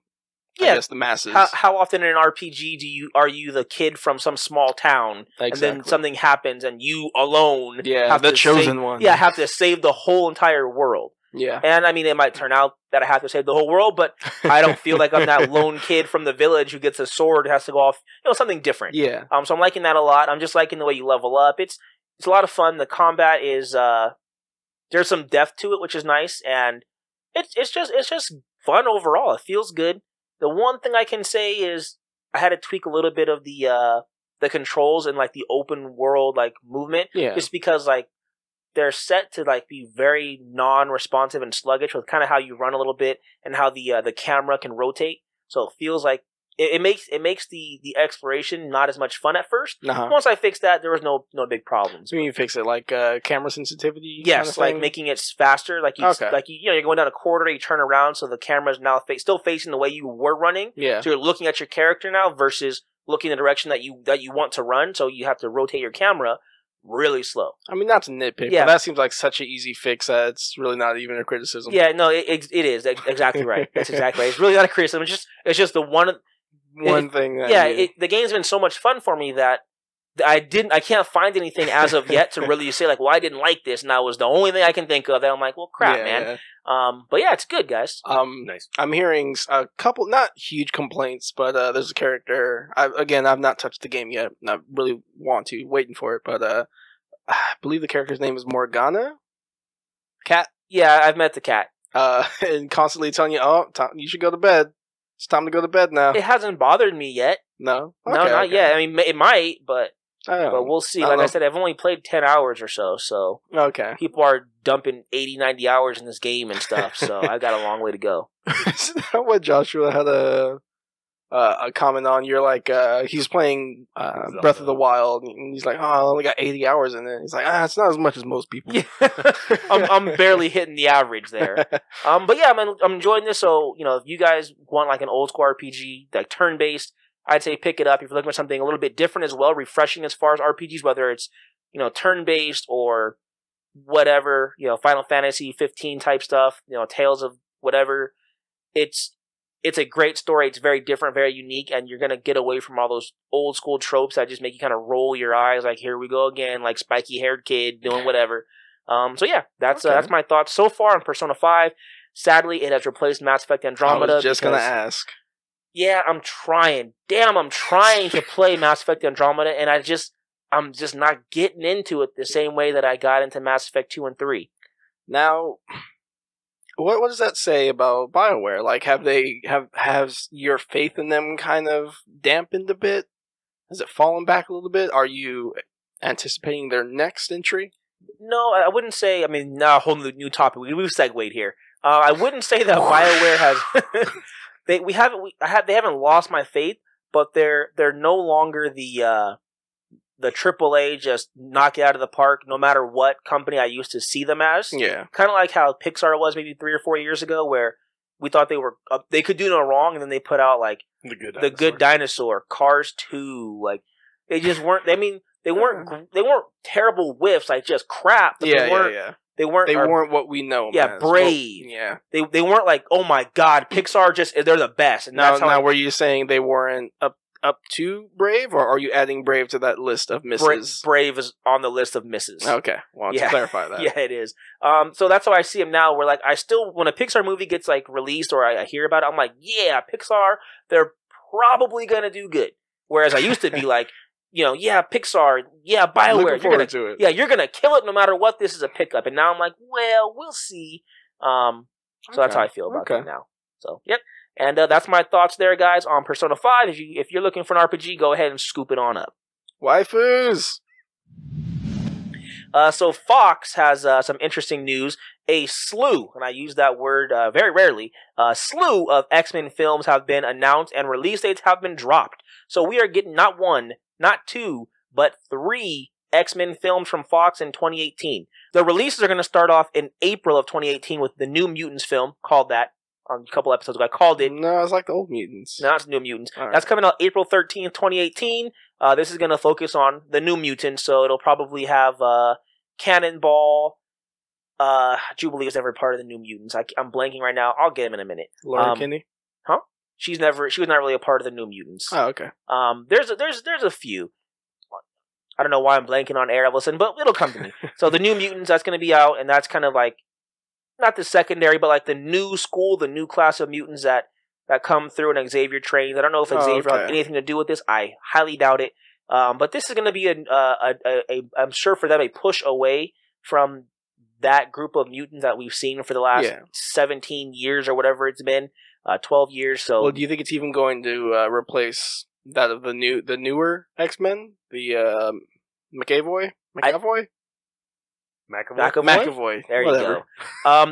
I guess the masses. How often in an RPG are you the kid from some small town, and then something happens and you alone have the chosen one. Yeah, have to save the whole entire world. Yeah. And I mean, it might turn out that I have to save the whole world, but I don't feel like I'm that lone kid from the village who gets a sword and has to go off, something different. Yeah. So I'm liking that a lot. I'm just liking the way you level up. It's a lot of fun. The combat is, there's some depth to it, which is nice. And it's just fun overall. It feels good. The one thing I can say is I had to tweak a little bit of the controls and like the open world like movement. Yeah. Just because like they're set to like be very non-responsive and sluggish with kind of how you run a little bit and how the camera can rotate. So it feels like it makes the exploration not as much fun at first. Uh-huh. Once I fixed that, there was no big problems. So you fix it like camera sensitivity? Yes, kind of like making it faster. Like you're going down a corridor, you turn around, so the camera's now still facing the way you were running. Yeah. So you're looking at your character now versus looking in the direction that you want to run. So you have to rotate your camera really slow. I mean, not to nitpick, but that seems like such an easy fix that it's really not even a criticism. Yeah, no, it is exactly right. That's exactly right. It's really not a criticism. It's just the one thing. The game's been so much fun for me that I can't find anything as of yet to really say like, well, I didn't like this, and that was the only thing I can think of. That I'm like, well, crap, man. Yeah. But yeah, it's good, guys. Nice. I'm hearing a couple, not huge complaints, but there's a character. I've not touched the game yet, and I really want to, waiting for it. But I believe the character's name is Morgana. Cat. Yeah, I've met the cat. And constantly telling you, "Oh, you should go to bed. It's time to go to bed now." It hasn't bothered me yet. No, No, not yet. I mean, it might, but we'll see. Like I said, I've only played 10 hours or so, so okay. people are dumping 80, 90 hours in this game and stuff, so I've got a long way to go. Isn't that what Joshua had a comment on? You're like, he's playing Breath of the Wild, and he's like, "Oh, I only got 80 hours in it." He's like, "It's not as much as most people." Yeah. I'm barely hitting the average there. But yeah, I'm enjoying this. So if you guys want like an old school RPG, like turn based, I'd say pick it up. If you're looking for something a little bit different as well, refreshing as far as RPGs, whether it's turn based or whatever, Final Fantasy 15 type stuff, Tales of whatever, it's a great story. It's very different, very unique, and you're gonna get away from all those old school tropes that just make you kind of roll your eyes, like here we go again, like spiky haired kid doing whatever. So yeah, that's my thoughts so far on Persona 5. Sadly, it has replaced Mass Effect Andromeda. I was just gonna ask. Yeah, I'm trying. Damn, I'm trying to play Mass Effect Andromeda, and I'm just not getting into it the same way that I got into Mass Effect 2 and 3. Now, what does that say about BioWare? Like, has your faith in them kind of dampened a bit? Has it fallen back a little bit? Are you anticipating their next entry? No, I wouldn't say. I mean, now a whole new topic. We've segued here. I wouldn't say that BioWare has. They haven't lost my faith, but they're no longer the AAA just knock it out of the park no matter what company I used to see them as. Yeah, kind of like how Pixar was maybe 3 or 4 years ago, where we thought they could do no wrong, and then they put out like the Good Dinosaur, Cars 2. Like they just weren't. I mean, they weren't terrible whiffs, like just crap. But They weren't what we know. Yeah, Brave. Yeah, they weren't like, oh my god, Pixar they're the best. And that's now were you saying they weren't up to Brave, or are you adding Brave to that list of misses? Brave is on the list of misses. Okay, well, to clarify that. Yeah, it is. So that's how I see them now. Where like when a Pixar movie gets like released or I hear about it, I'm like, yeah, Pixar, they're probably gonna do good. Whereas I used to be like, yeah, Pixar, yeah, BioWare, you're gonna kill it no matter what. This is a pickup, and now I'm like, well, we'll see. So that's how I feel about that now. So yep. And that's my thoughts there, guys, on Persona 5. If you're looking for an RPG, go ahead and scoop it on up. Waifus! So Fox has some interesting news. A slew, and I use that word very rarely, a slew of X-Men films have been announced and release dates have been dropped. So we are getting not 1, not 2, but 3 X-Men films from Fox in 2018. The releases are going to start off in April of 2018 with the New Mutants film, called that. A couple episodes ago, I called it. No, it's like the Old Mutants. No, it's New Mutants. Right. That's coming out April 13th, 2018. This is going to focus on the New Mutants, so it'll probably have Cannonball. Jubilee is never part of the New Mutants. I'm blanking right now. I'll get him in a minute. Laura Kinney? Huh? She was not really a part of the New Mutants. Oh, okay. There's a few. I don't know why I'm blanking on air, listen, but it'll come to me. So the New Mutants, that's going to be out, and that's kind of like not the secondary, but like the new school, the new class of mutants that come through and Xavier trains. I don't know if Xavier has anything to do with this. I highly doubt it. But this is going to be I'm sure for them, a push away from that group of mutants that we've seen for the last 17 years or whatever it's been, 12 years. So, well, do you think it's even going to replace that of the newer X-Men, the McAvoy? McAvoy. There you go.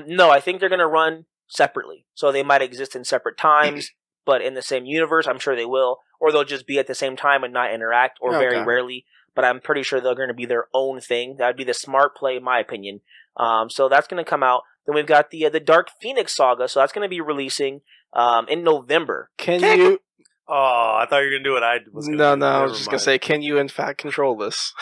No, I think they're going to run separately. So they might exist in separate times, but in the same universe, I'm sure they will. Or they'll just be at the same time and not interact, or very rarely. But I'm pretty sure they're going to be their own thing. That would be the smart play, in my opinion. So that's going to come out. Then we've got the Dark Phoenix saga. So that's going to be releasing in November. Can you... Oh, I thought you were going to do what I was going to do. No, I was just going to say, can you in fact control this?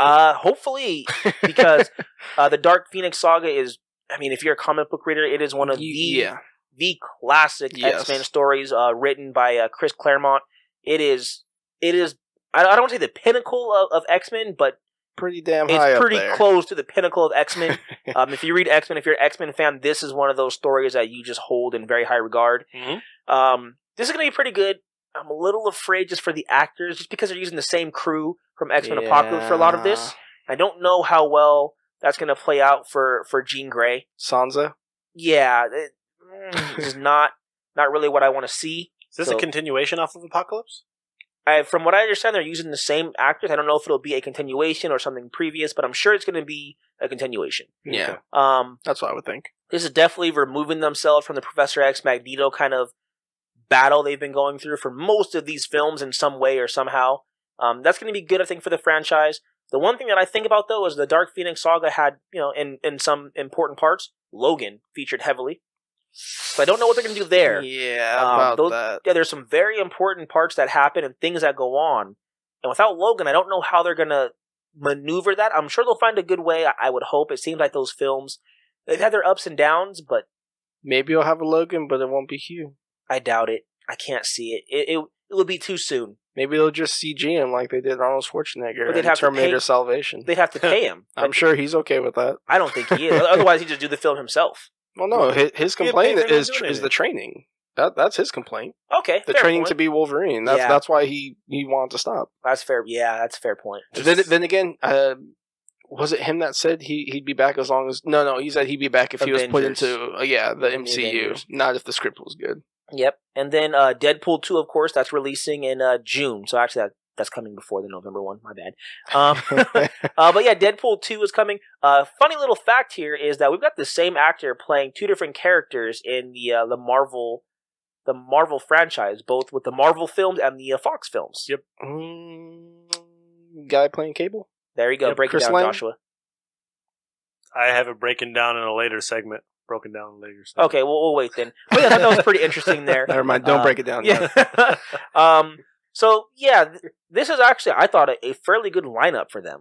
Hopefully, because the Dark Phoenix saga is, I mean, if you're a comic book reader, it is one of the classic X-Men stories written by Chris Claremont. It is. I don't want to say the pinnacle of X-Men, but pretty damn high. It's pretty close to the pinnacle of X-Men. If you read X-Men, if you're an X-Men fan, this is one of those stories that you just hold in very high regard. Mm-hmm. This is going to be pretty good. I'm a little afraid just for the actors, just because they're using the same crew from X-Men Apocalypse for a lot of this. I don't know how well that's going to play out for Jean Grey. Sansa. Yeah, this is not really what I want to see. Is this a continuation off of Apocalypse? From what I understand, they're using the same actors. I don't know if it'll be a continuation or something previous, but I'm sure it's going to be a continuation. Yeah. That's what I would think. This is definitely removing themselves from the Professor X Magneto kind of battle they've been going through for most of these films in some way or somehow. That's going to be good, I think, for the franchise. The one thing that I think about, though, is the Dark Phoenix saga had, in some important parts, Logan featured heavily. So I don't know what they're going to do there. Yeah, that. Yeah, there's some very important parts that happen and things that go on. And without Logan, I don't know how they're going to maneuver that. I'm sure they'll find a good way, I would hope. It seems like those films, they've had their ups and downs, but... Maybe you'll have a Logan, but it won't be Hugh. I doubt it. I can't see it. It would be too soon. Maybe they'll just CG him like they did Arnold Schwarzenegger but they'd have Terminator to pay, Salvation. They'd have to pay him. I'm sure he's okay with that. I don't think he is. Otherwise, he'd just do the film himself. Well, no, his complaint is the training. That's his complaint. Okay, the training to be Wolverine. That's why he wanted to stop. That's fair. Yeah, that's a fair point. Then again, was it him that said he'd be back as long as? No, he said he'd be back if Avengers. He was put into the MCU, Avengers. not if the script was good. Yep, and then Deadpool 2, of course, that's releasing in June. So actually, that's coming before the November one. My bad. But yeah, Deadpool 2 is coming. Funny little fact here is that we've got the same actor playing two different characters in the Marvel franchise, both with the Marvel films and the Fox films. Yep. Guy playing Cable. There you go. Yep. Break it Chris down, Lang? Joshua. I have it broken down in a later segment. Okay, we'll wait then. But yeah, I thought that was pretty interesting there. Never mind. Don't break it down. Yeah. So yeah, this is actually, I thought, a fairly good lineup for them.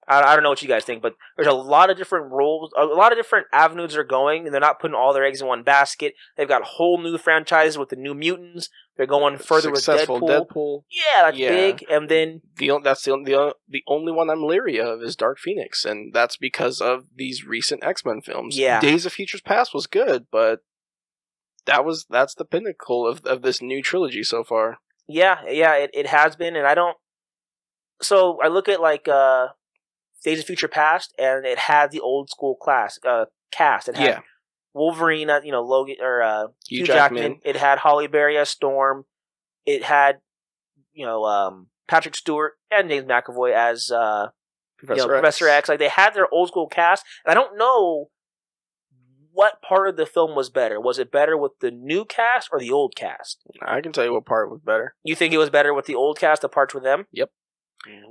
I don't know what you guys think, but there's a lot of different roles, a lot of different avenues they're going, and they're not putting all their eggs in one basket. They've got whole new franchises with the New Mutants. They're going further with Deadpool. Yeah, that's big. And then the only one I'm leery of is Dark Phoenix, and that's because of these recent X-Men films. Yeah. Days of Futures Past was good, but that's the pinnacle of this new trilogy so far. Yeah, it has been, and I don't. So I look at Days of Future Past, and it had the old school cast. It had Wolverine, Logan or Hugh Jackman. It had Halle Berry as Storm. It had Patrick Stewart and James McAvoy as Professor X. Like, they had their old school cast, and I don't know what part of the film was better. Was it better with the new cast or the old cast? I can tell you what part was better. You think it was better with the old cast, the parts with them? Yep.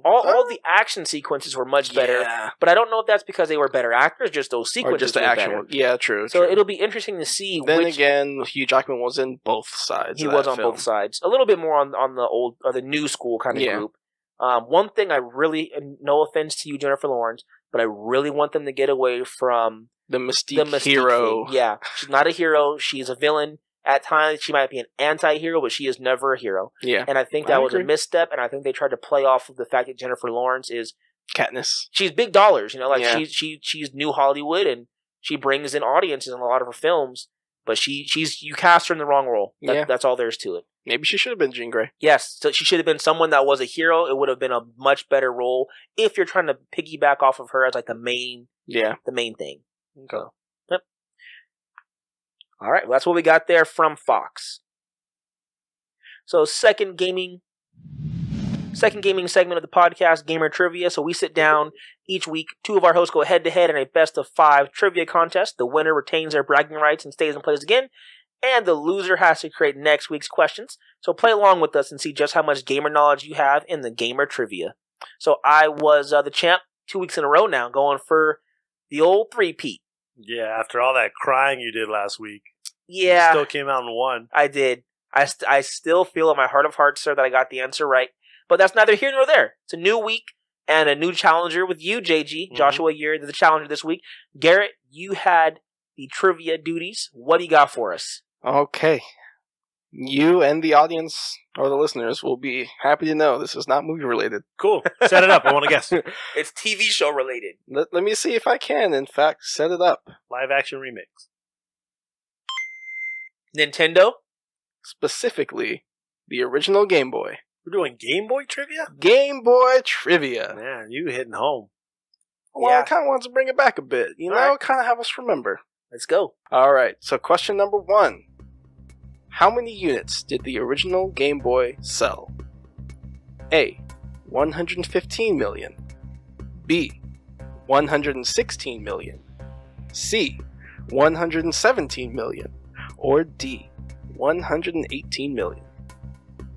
All the action sequences were much better, but I don't know if that's because they were better actors, just those sequences or just the action better. Yeah, true. So it'll be interesting to see. Then again, Hugh Jackman was in both sides. He was on both sides. A little bit more on the old or the new school kind of group. One thing I really, no offense to you, Jennifer Lawrence, but I really want them to get away from the Mystique hero. Thing. Yeah, she's not a hero. She's a villain. At times, she might be an anti-hero, but she is never a hero. Yeah. And I think that was a misstep, and I think they tried to play off of the fact that Jennifer Lawrence is... Katniss. She's big dollars, she's new Hollywood, and she brings in audiences in a lot of her films, but you cast her in the wrong role. That's all there is to it. Maybe she should have been Jean Grey. Yes, so she should have been someone that was a hero. It would have been a much better role if you're trying to piggyback off of her as the main thing. Okay. Yep. All right, well, that's what we got there from Fox. So second gaming segment of the podcast, Gamer Trivia. So we sit down each week. Two of our hosts go head-to-head in a best-of-5 trivia contest. The winner retains their bragging rights and stays and plays again. And the loser has to create next week's questions. So play along with us and see just how much gamer knowledge you have in the Gamer Trivia. So I was the champ 2 weeks in a row now, going for the old three-peat. Yeah, after all that crying you did last week. Yeah. You still came out and won. I did. I still feel in my heart of hearts, sir, that I got the answer right. But that's neither here nor there. It's a new week and a new challenger with you, JG. Mm-hmm. Joshua, you're the challenger this week. Garrett, you had the trivia duties. What do you got for us? Okay. You and the audience, or the listeners, will be happy to know this is not movie related. Cool. Set it up. I want to guess. It's TV show related. Let me see if I can, in fact, set it up. Live action remix. Nintendo? Specifically, the original Game Boy. We're doing Game Boy trivia? Game Boy trivia. Man, you hitting home. Well, Yeah. I kind of want to bring it back a bit. You know, Alright. kind of have us remember. Let's go. All right, so question number 1. How many units did the original Game Boy sell? A. 115 million. B. 116 million. C. 117 million. Or D. 118 million.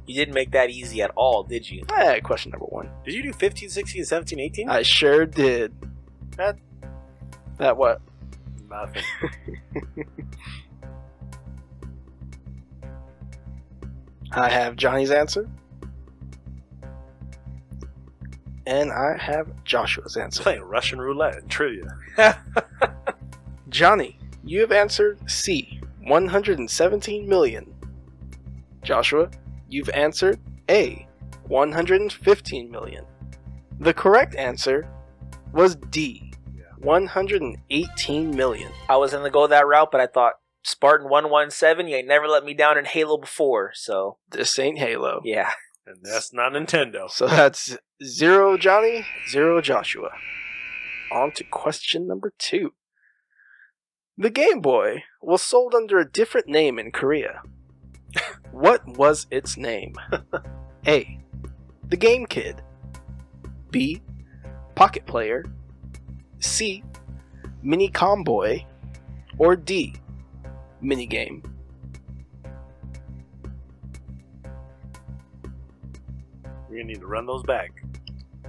You didn't make that easy at all, did you? Question number 1. Did you do 15, 16, 17, 18? I sure did. That- That what? Nothing. I have Johnny's answer. And I have Joshua's answer. Playing Russian roulette and trivia. Johnny, you have answered C, 117 million. Joshua, you've answered A, 115 million. The correct answer was D, 118 million. I was gonna go that route, but I thought Spartan 117. You ain't never let me down in Halo before, so This ain't Halo. yeah. And that's not Nintendo. So that's 0 Johnny, 0 Joshua. On to question number 2. The Game Boy was sold under a different name in Korea. What was its name? A. The Game Kid. B. Pocket Player. C. Mini Comboy. Or D. Minigame. We're going to need to run those back.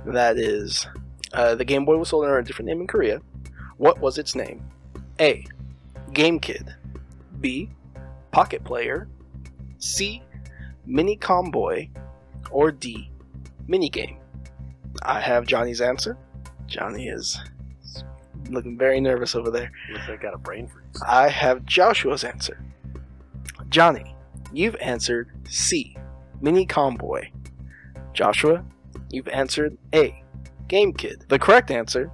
That is, the Game Boy was sold under a different name in Korea. What was its name? A. Game Kid. B. Pocket Player. C. Mini Comboy. Or D. Minigame. I have Johnny's answer. Johnny is looking very nervous over there. Looks like I got a brain freeze. I have Joshua's answer. Johnny, you've answered C. Mini Comboy. Joshua, you've answered A. Game Kid. The correct answer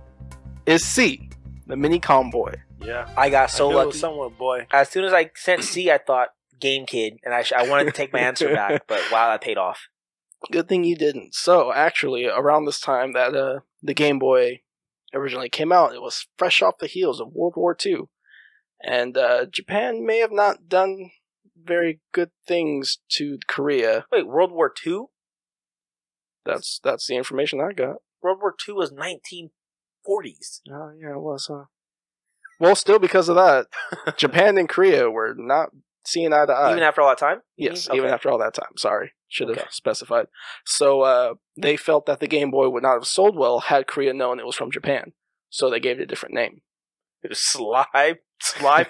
is C. The Mini Comboy. Yeah. I got so I knew it lucky. was someone, boy. As soon as I sent C, I thought Game Kid, and I wanted to take my answer back, but wow, that paid off. Good thing you didn't. So, actually, around this time that the Game Boy originally came out, it was fresh off the heels of World War II. And Japan may have not done very good things to Korea. Wait, World War II? That's the information I got. World War II was 1940s. Oh, yeah, it was, Well, still because of that, Japan and Korea were not seeing eye to eye. Even after all that time? Yes, Okay. even after all that time. Sorry. Should have Okay. specified. So, they felt that the Game Boy would not have sold well had Korea known it was from Japan. So they gave it a different name. It was Sly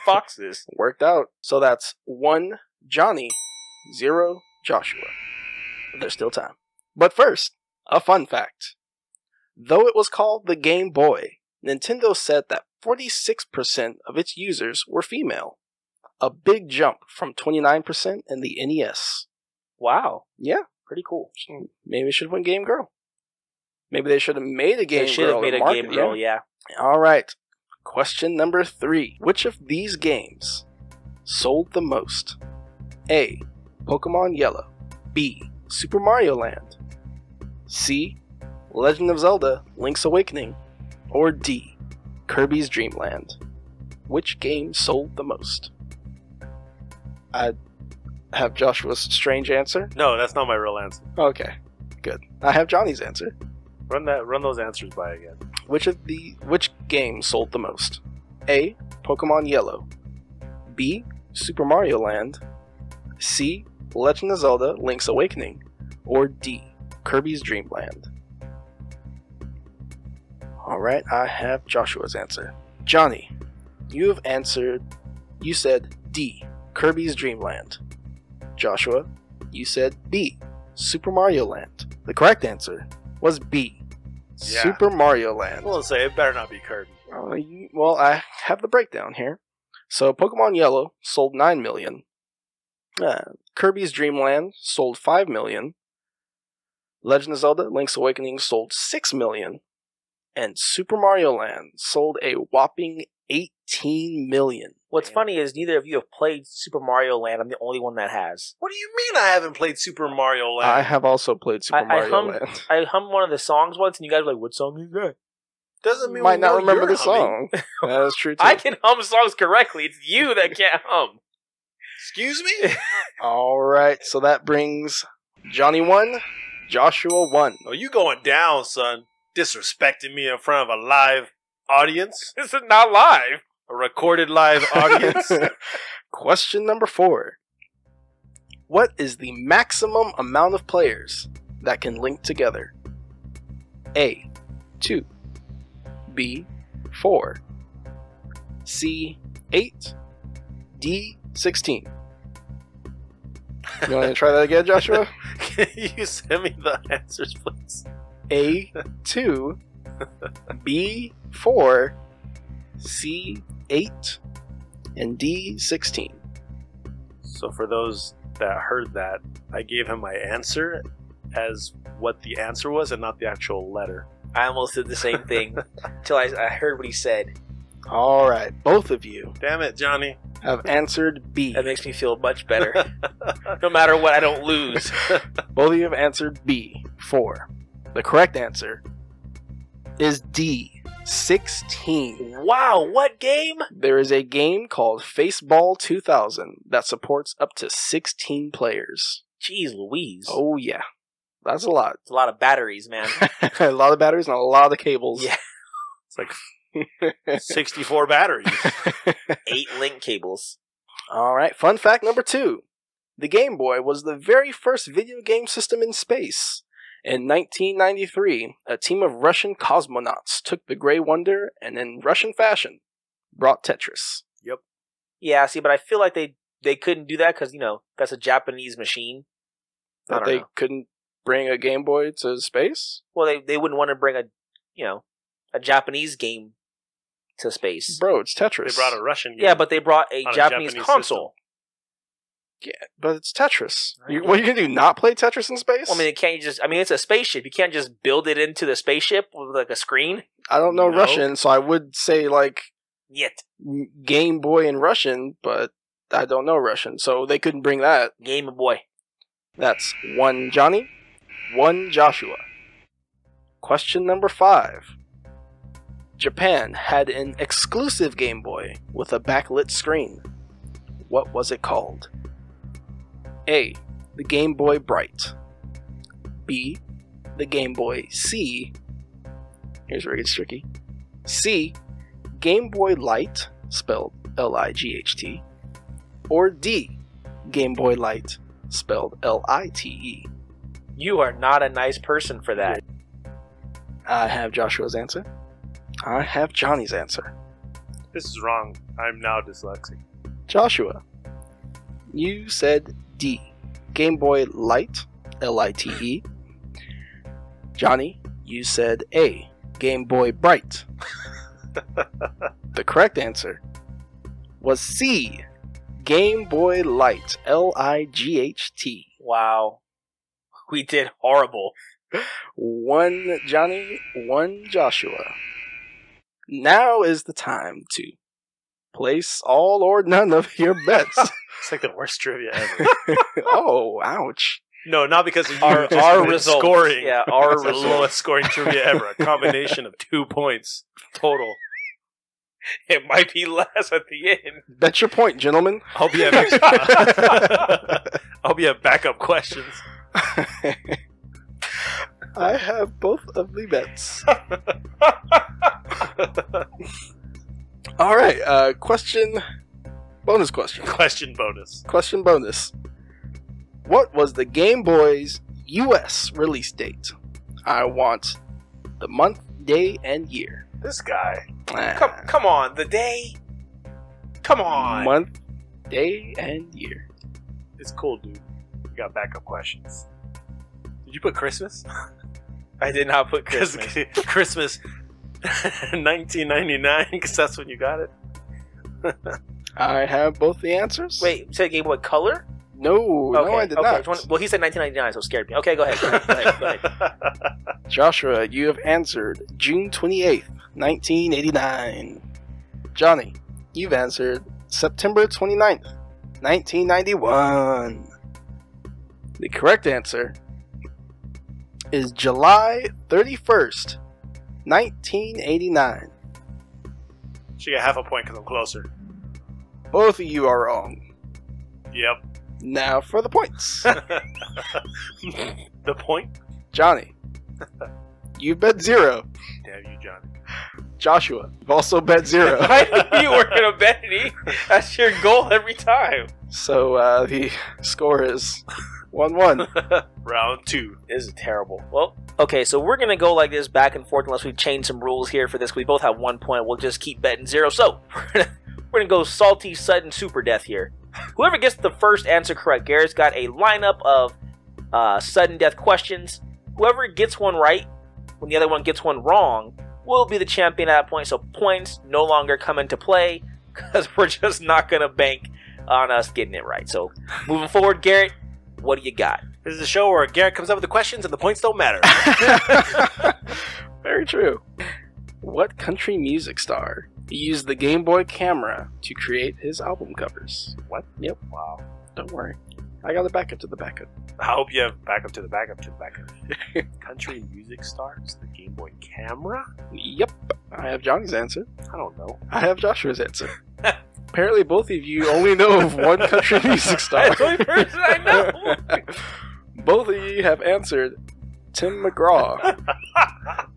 Foxes. Worked out. So that's 1 Johnny, 0 Joshua. There's still time. But first, a fun fact. Though it was called the Game Boy, Nintendo said that 46% of its users were female. A big jump from 29% in the NES. Wow. Yeah, Pretty cool. maybe it should have went Game Girl. Maybe they should have made a Game They should Girl. have made and a marketed Game it. Girl, yeah. All right. Question number 3. Which of these games sold the most? A. Pokemon Yellow. B. Super Mario Land. C. Legend of Zelda Link's Awakening. Or D. Kirby's Dream Land. Which game sold the most? I have Joshua's strange answer. No, that's not my real answer. Okay, good. I have Johnny's answer. Run those answers by again. Which game sold the most? A. Pokemon Yellow. B. Super Mario Land. C. Legend of Zelda Link's Awakening. Or D. Kirby's Dream Land. Alright, I have Joshua's answer. Johnny, you said D. Kirby's Dream Land. Joshua, you said B. Super Mario Land. The correct answer was B. Yeah. Super Mario Land. We'll say it better not be Kirby. Well, I have the breakdown here. So, Pokemon Yellow sold 9 million. Kirby's Dream Land sold 5 million. Legend of Zelda Link's Awakening sold 6 million. And Super Mario Land sold a whopping 18 million. What's funny is neither of you have played Super Mario Land. I'm the only one that has. What do you mean I haven't played Super Mario Land? I have also played Super Mario hummed, Land. I hummed one of the songs once, and you guys were like, "What song is that?" Doesn't mean might we not know remember you're the song. That is true too. I can hum songs correctly. It's you that can't hum. Excuse me? All right, so that brings Johnny 1, Joshua 1. Oh, you going down, son. Disrespecting me in front of a live audience. This is not live. A recorded live audience. Question number 4. What is the maximum amount of players that can link together? A, 2. B, 4. C, 8. D, 16. You want to try that again, Joshua? Can you send me the answers, please? A, 2. B, 4. C, 8. And D, 16. So for those that heard that, I gave him my answer as what the answer was and not the actual letter. I almost did the same thing until I heard what he said. All right, both of you Damn it, Johnny. have answered B. That makes me feel much better. No matter what, I don't lose. Both of you have answered B, 4. The correct answer is D, 16. Wow, what game? There is a game called Faceball 2000 that supports up to 16 players. Jeez Louise. Oh, yeah. That's a lot. It's a lot of batteries, man. A lot of batteries and a lot of cables. Yeah. It's like 64 batteries. 8 link cables. All right, fun fact number 2. The Game Boy was the very first video game system in space. In 1993, a team of Russian cosmonauts took the Grey Wonder and, in Russian fashion, brought Tetris. Yeah, see, but I feel like they couldn't do that because, you know, that's a Japanese machine. I That don't they know. couldn't bring a Game Boy to space? Well, they wouldn't want to bring a Japanese game to space. Bro, it's Tetris. They brought a Russian game. Yeah, but they brought a On a Japanese Japanese console. Yeah, but it's Tetris. What are you going to do, not play Tetris in space? Well, I mean, it's a spaceship. You can't just build it into the spaceship with like a screen. I don't know No. Russian, so I would say, like, Yet. Game Boy in Russian, but I don't know Russian, so they couldn't bring that. Game Boy. That's 1 Johnny, 1 Joshua. Question number 5. Japan had an exclusive Game Boy with a backlit screen. What was it called? A, the Game Boy Bright. B, the Game Boy C. Here's where it gets tricky. C, Game Boy Light, spelled L-I-G-H-T. Or D, Game Boy Light, spelled L-I-T-E. You are not a nice person for that. I have Joshua's answer. I have Johnny's answer. This is wrong. I'm now dyslexic. Joshua, you said D, Game Boy Light, L-I-T-E. Johnny, you said A, Game Boy Bright. The correct answer was C, Game Boy Light, L-I-G-H-T. Wow. We did horrible. 1 Johnny, 1 Joshua. Now is the time to place all or none of your bets. It's like the worst trivia ever. Oh, ouch. No, not because of you. Our just the results. scoring. Yeah, our It's the results. lowest scoring trivia ever. A combination of 2 points total. It might be less at the end. That's your point, gentlemen. I'll be at I'll be at backup questions. I have both of the bets. All right, bonus question. Question bonus. Question bonus. What was the Game Boy's US release date? I want the month, day, and year. This guy. Come on, the day. Come on. Month, day, and year. It's cool, dude. We got backup questions. Did you put Christmas? I did not put Because Christmas. Christmas 1999, because that's when you got it. I have both the answers. Wait, you said Game Boy Color? No, I did not. Well, he said 1999, so it scared me. Okay, go ahead. Go ahead. Joshua, you have answered June 28th, 1989. Johnny, you've answered September 29th, 1991. The correct answer is July 31st, 1989. Should get half a point because I'm closer. Both of you are wrong. Yep. Now for the points. The point? Johnny, you bet 0. Damn you, Johnny. Joshua, you've also bet 0. I knew you were going to bet it. That's your goal every time. So the score is 1-1. Round 2. This is terrible. Well, okay, so we're going to go like this back and forth unless we change some rules here for this. We both have 1 point. We'll just keep betting 0. So we're going to go salty, sudden, super death here. Whoever gets the first answer correct, Garrett's got a lineup of sudden death questions. Whoever gets one right, when the other one gets one wrong, will be the champion at that point. So points no longer come into play because we're just not going to bank on us getting it right. So moving forward, Garrett, what do you got? This is a show where Garrett comes up with the questions and the points don't matter. Very true. What country music star used the Game Boy camera to create his album covers? What? Yep. Wow. Don't worry. I got the backup to the backup. I hope you have backup to the backup to the backup. Country music stars, the Game Boy camera? Yep. I have Johnny's answer. I don't know. I have Joshua's answer. Apparently both of you only know of one country music star. That's the only person I know. Both of you have answered Tim McGraw.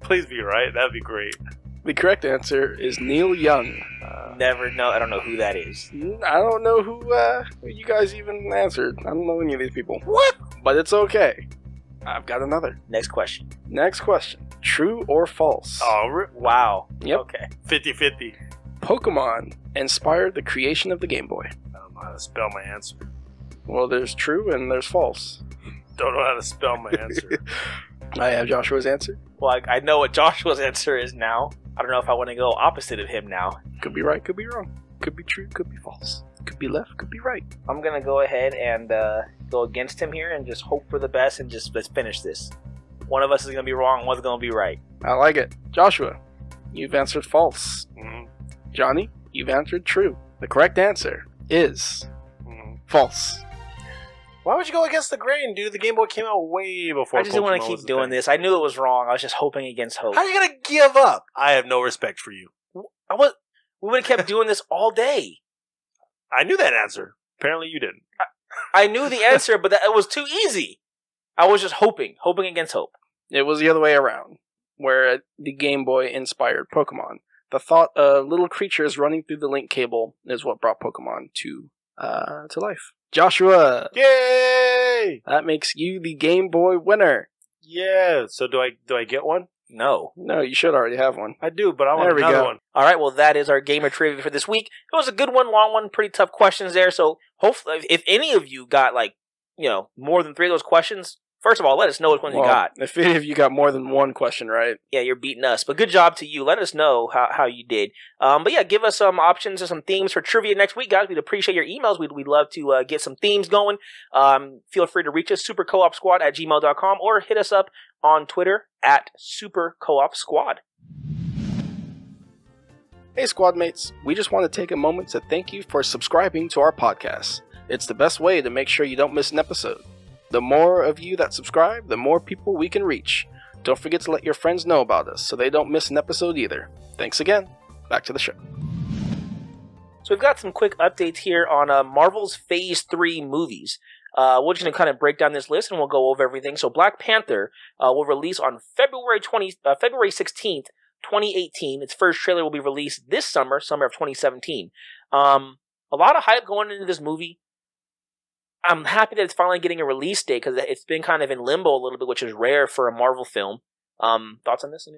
Please be right. That'd be great. The correct answer is Neil Young. Never know. I don't know who that is. I don't know who you guys even answered. I don't know any of these people. What? But it's okay. I've got another. Next question. Next question. True or false? Oh, Wow. Yep. Okay. 50-50. Pokemon inspired the creation of the Game Boy. I don't know how to spell my answer. Well, there's true and there's false. Don't know how to spell my answer. I have Joshua's answer. Well, I know what Joshua's answer is now. I don't know if I want to go opposite of him now. Could be right, could be wrong. Could be true, could be false. Could be left, could be right. I'm going to go ahead and go against him here and just hope for the best and just let's finish this. One of us is going to be wrong, one's going to be right. I like it. Joshua, you've answered false. Mm-hmm. Johnny, you've answered true. The correct answer is false. Why would you go against the grain, dude? The Game Boy came out way before. I just didn't want to Pokemon keep was a doing thing. this. I knew it was wrong. I was just hoping against hope. How are you gonna give up? I have no respect for you. We would have kept doing this all day. I knew that answer. Apparently, you didn't. I knew the answer, but it was too easy. I was just hoping against hope. It was the other way around, where the Game Boy inspired Pokemon. The thought of little creatures running through the link cable is what brought Pokemon to life. Joshua, Yay! that makes you the Game Boy winner. Yeah. So do I get one? No. No, you should already have one. I do, but I want There we another go. one. All right, well, that is our gamer trivia for this week. It was a good one, long one, pretty tough questions there. So hopefully, if any of you got more than 3 of those questions, first of all, let us know which ones you got. If any of you got more than one question right. Yeah, you're beating us. But good job to you. Let us know how you did. But yeah, give us some options and some themes for trivia next week, guys. We'd appreciate your emails. We'd love to get some themes going. Feel free to reach us, supercoopsquad@gmail.com, or hit us up on Twitter @supercoopsquad. Hey, squad mates. We just want to take a moment to thank you for subscribing to our podcast. It's the best way to make sure you don't miss an episode. The more of you that subscribe, the more people we can reach. Don't forget to let your friends know about us so they don't miss an episode either. Thanks again. Back to the show. So we've got some quick updates here on Marvel's Phase 3 movies. We're just going to kind of break down this list and we'll go over everything. So Black Panther will release on February 16th, 2018. Its first trailer will be released this summer of 2017. A lot of hype going into this movie. I'm happy that it's finally getting a release date because it's been kind of in limbo a little bit, which is rare for a Marvel film. Thoughts on this?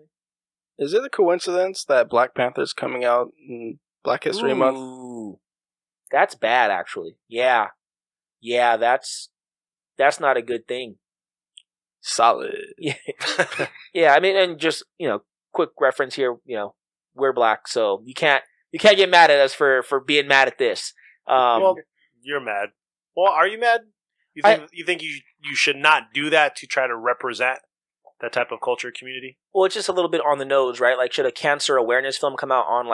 Is it a coincidence that Black Panther's coming out in Black History Month? Ooh, that's bad, actually. Yeah, that's not a good thing. Solid. Yeah, yeah. I mean, and just quick reference here. We're black, so you can't get mad at us for being mad at this. Well, you're mad. Well, are you mad? You think you should not do that to try to represent that type of culture community? Well, it's just a little bit on the nose, right? Like, should a cancer awareness film come out on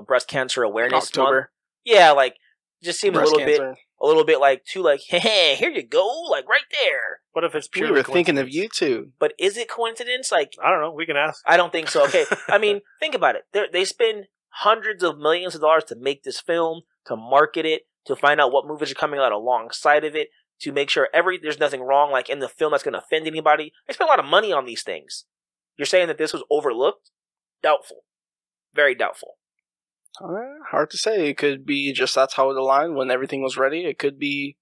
breast cancer awareness October? month? Yeah, like just seems Breast a little cancer. bit like too like, hey, here you go, like right there. What if it's We pure? were thinking of you too. But is it coincidence? Like, I don't know. We can ask. I don't think so. Okay, I mean, think about it. They spend hundreds of millions of dollars to make this film, to market it, to find out what movies are coming out alongside of it, to make sure there's nothing wrong like in the film that's going to offend anybody. They spend a lot of money on these things. You're saying that this was overlooked? Doubtful. Very doubtful. Hard to say. It could be just that's how it aligned when everything was ready. It could be,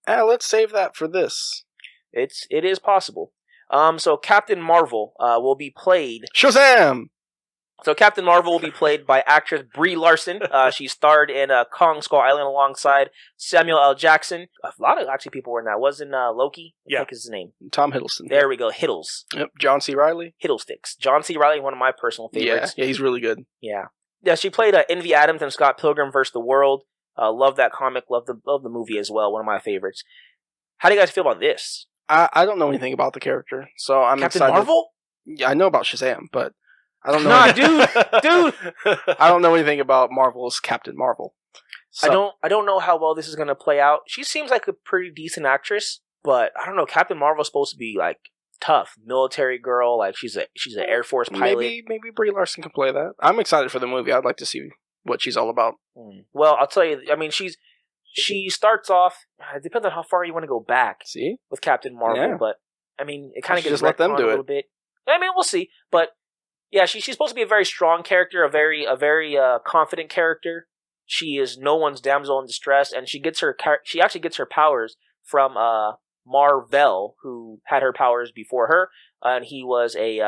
let's save that for this. It is possible. So Captain Marvel will be played. Shazam! So Captain Marvel will be played by actress Brie Larson. She starred in Kong Skull Island alongside Samuel L. Jackson. A lot of actually people were in that. Wasn't Loki? I think is his name. Tom Hiddleston. There we go. Hiddles. Yep. John C. Reilly. Hiddlesticks. John C. Reilly, one of my personal favorites. Yeah, he's really good. Yeah. Yeah, she played Envy Adams in Scott Pilgrim vs. the World. Love that comic. Love the movie as well. One of my favorites. How do you guys feel about this? I don't know anything about the character, so I'm Captain excited. Marvel? Yeah, I know about Shazam, but I don't know. Nah, dude. I don't know anything about Marvel's Captain Marvel. So, I don't know how well this is going to play out. She seems like a pretty decent actress, but I don't know. Captain Marvel's supposed to be like tough military girl. Like she's an Air Force pilot. Maybe Brie Larson can play that. I'm excited for the movie. I'd like to see what she's all about. Well, I'll tell you. I mean, she starts off. It depends on how far you want to go back. See, with Captain Marvel, yeah. But I mean, it kind of gets just let them do a little bit. I mean, we'll see. But yeah, she's supposed to be a very strong character, a very confident character. She is no one's damsel in distress, and she actually gets her powers from Mar-Vell, who had her powers before her, and he was I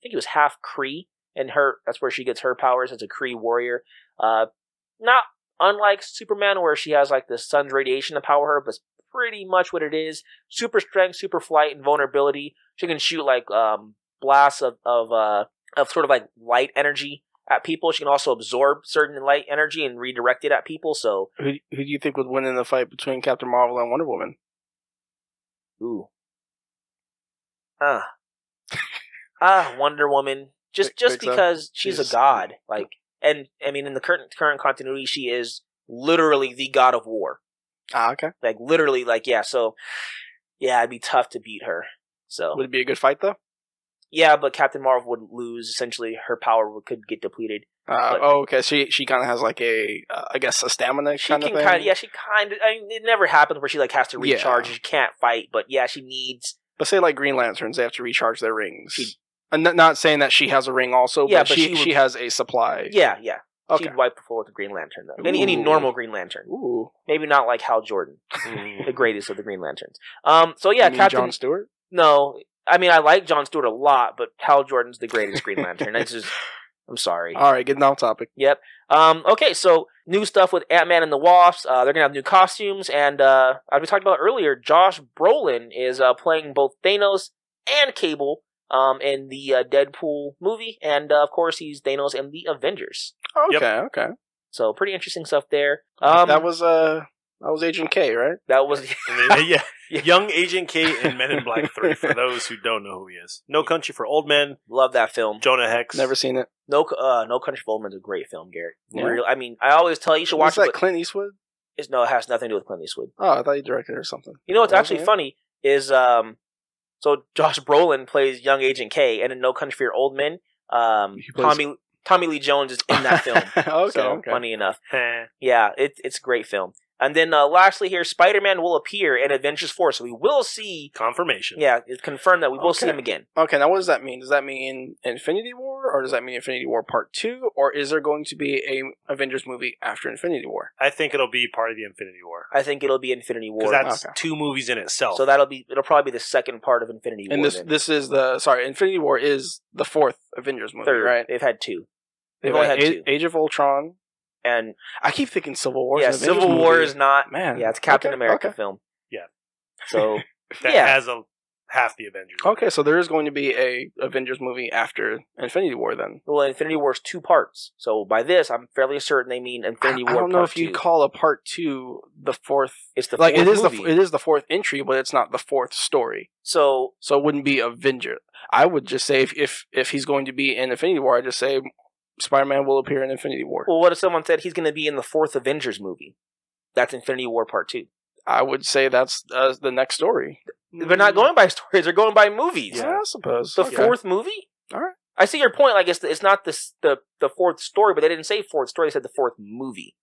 think he was half Kree, and that's where she gets her powers as a Kree warrior. Not unlike Superman, where she has like the sun's radiation to power her, but pretty much what it is: super strength, super flight, and vulnerability. She can shoot like blasts of sort of like light energy at people. She can also absorb certain light energy and redirect it at people. So, who do you think would win in the fight between Captain Marvel and Wonder Woman? Ooh. Wonder Woman. Just because she's a god. Like, and I mean, in the current continuity, she is literally the god of war. Okay. Like, literally, like, yeah, so, yeah, it'd be tough to beat her. So. Would it be a good fight, though? Yeah, but Captain Marvel would lose. Essentially, her power could get depleted. Okay. She kind of has like a stamina kind of thing. I mean, it never happens where she like has to recharge. Yeah. She can't fight, but yeah, she needs. But say like Green Lanterns, they have to recharge their rings. I'm not saying that she has a ring also, but she has a supply. Yeah. Okay. She'd wipe the floor with a Green Lantern though. Any normal Green Lantern. Ooh. Maybe not like Hal Jordan, the greatest of the Green Lanterns. So yeah, you mean Captain John Stewart. No. I mean, I like John Stewart a lot, but Hal Jordan's the greatest Green Lantern. I'm sorry. All right, getting off topic. Yep. Okay, so new stuff with Ant-Man and the Wasp. They're going to have new costumes, and as we talked about earlier, Josh Brolin is playing both Thanos and Cable in the Deadpool movie, and of course, he's Thanos in the Avengers. Okay. So, pretty interesting stuff there. That was Agent K, right? That was... yeah. Young Agent K in Men in Black 3, for those who don't know who he is. No Country for Old Men. Love that film. Jonah Hex. Never seen it. No Country for Old Men is a great film, Garrett. Yeah. I mean, I always tell you should watch it. Is that Clint Eastwood? No, it has nothing to do with Clint Eastwood. Oh, I thought you directed it or something. You know what's actually funny is, so Josh Brolin plays Young Agent K, and in No Country for Old Men, Tommy Lee Jones is in that film. Okay. Funny enough. Yeah, it's a great film. And then lastly here, Spider-Man will appear in Avengers 4, so we will see... Confirmation. Yeah, it's confirmed that we will see him again. Okay, now what does that mean? Does that mean Infinity War, or does that mean Infinity War Part 2, or is there going to be a Avengers movie after Infinity War? I think it'll be part of the Infinity War. I think it'll be Infinity War. Because that's two movies in itself. So it'll probably be the second part of Infinity War. And this is Infinity War is the fourth Avengers movie, right? They've had two. They've only had two. Age of Ultron. And I keep thinking Civil War. Yeah, Civil War is not. Man, yeah, it's a Captain America film. Yeah, so that has half the Avengers. Okay, so there is going to be a Avengers movie after Infinity War, then. Well, Infinity War is 2 parts. So by this, I'm fairly certain they mean Infinity War. I don't know part if you 2. call a part 2 the fourth. It's the fourth movie. It is the fourth entry, but it's not the fourth story. So it wouldn't be Avenger. I would just say if he's going to be in Infinity War, I'd just say Spider-Man will appear in Infinity War. Well, what if someone said he's going to be in the 4th Avengers movie? That's Infinity War Part 2. I would say that's the next story. They're not going by stories; they're going by movies. Yeah, I suppose. The fourth movie. All right. I see your point. Like it's not the fourth story, but they didn't say fourth story. They said the fourth movie.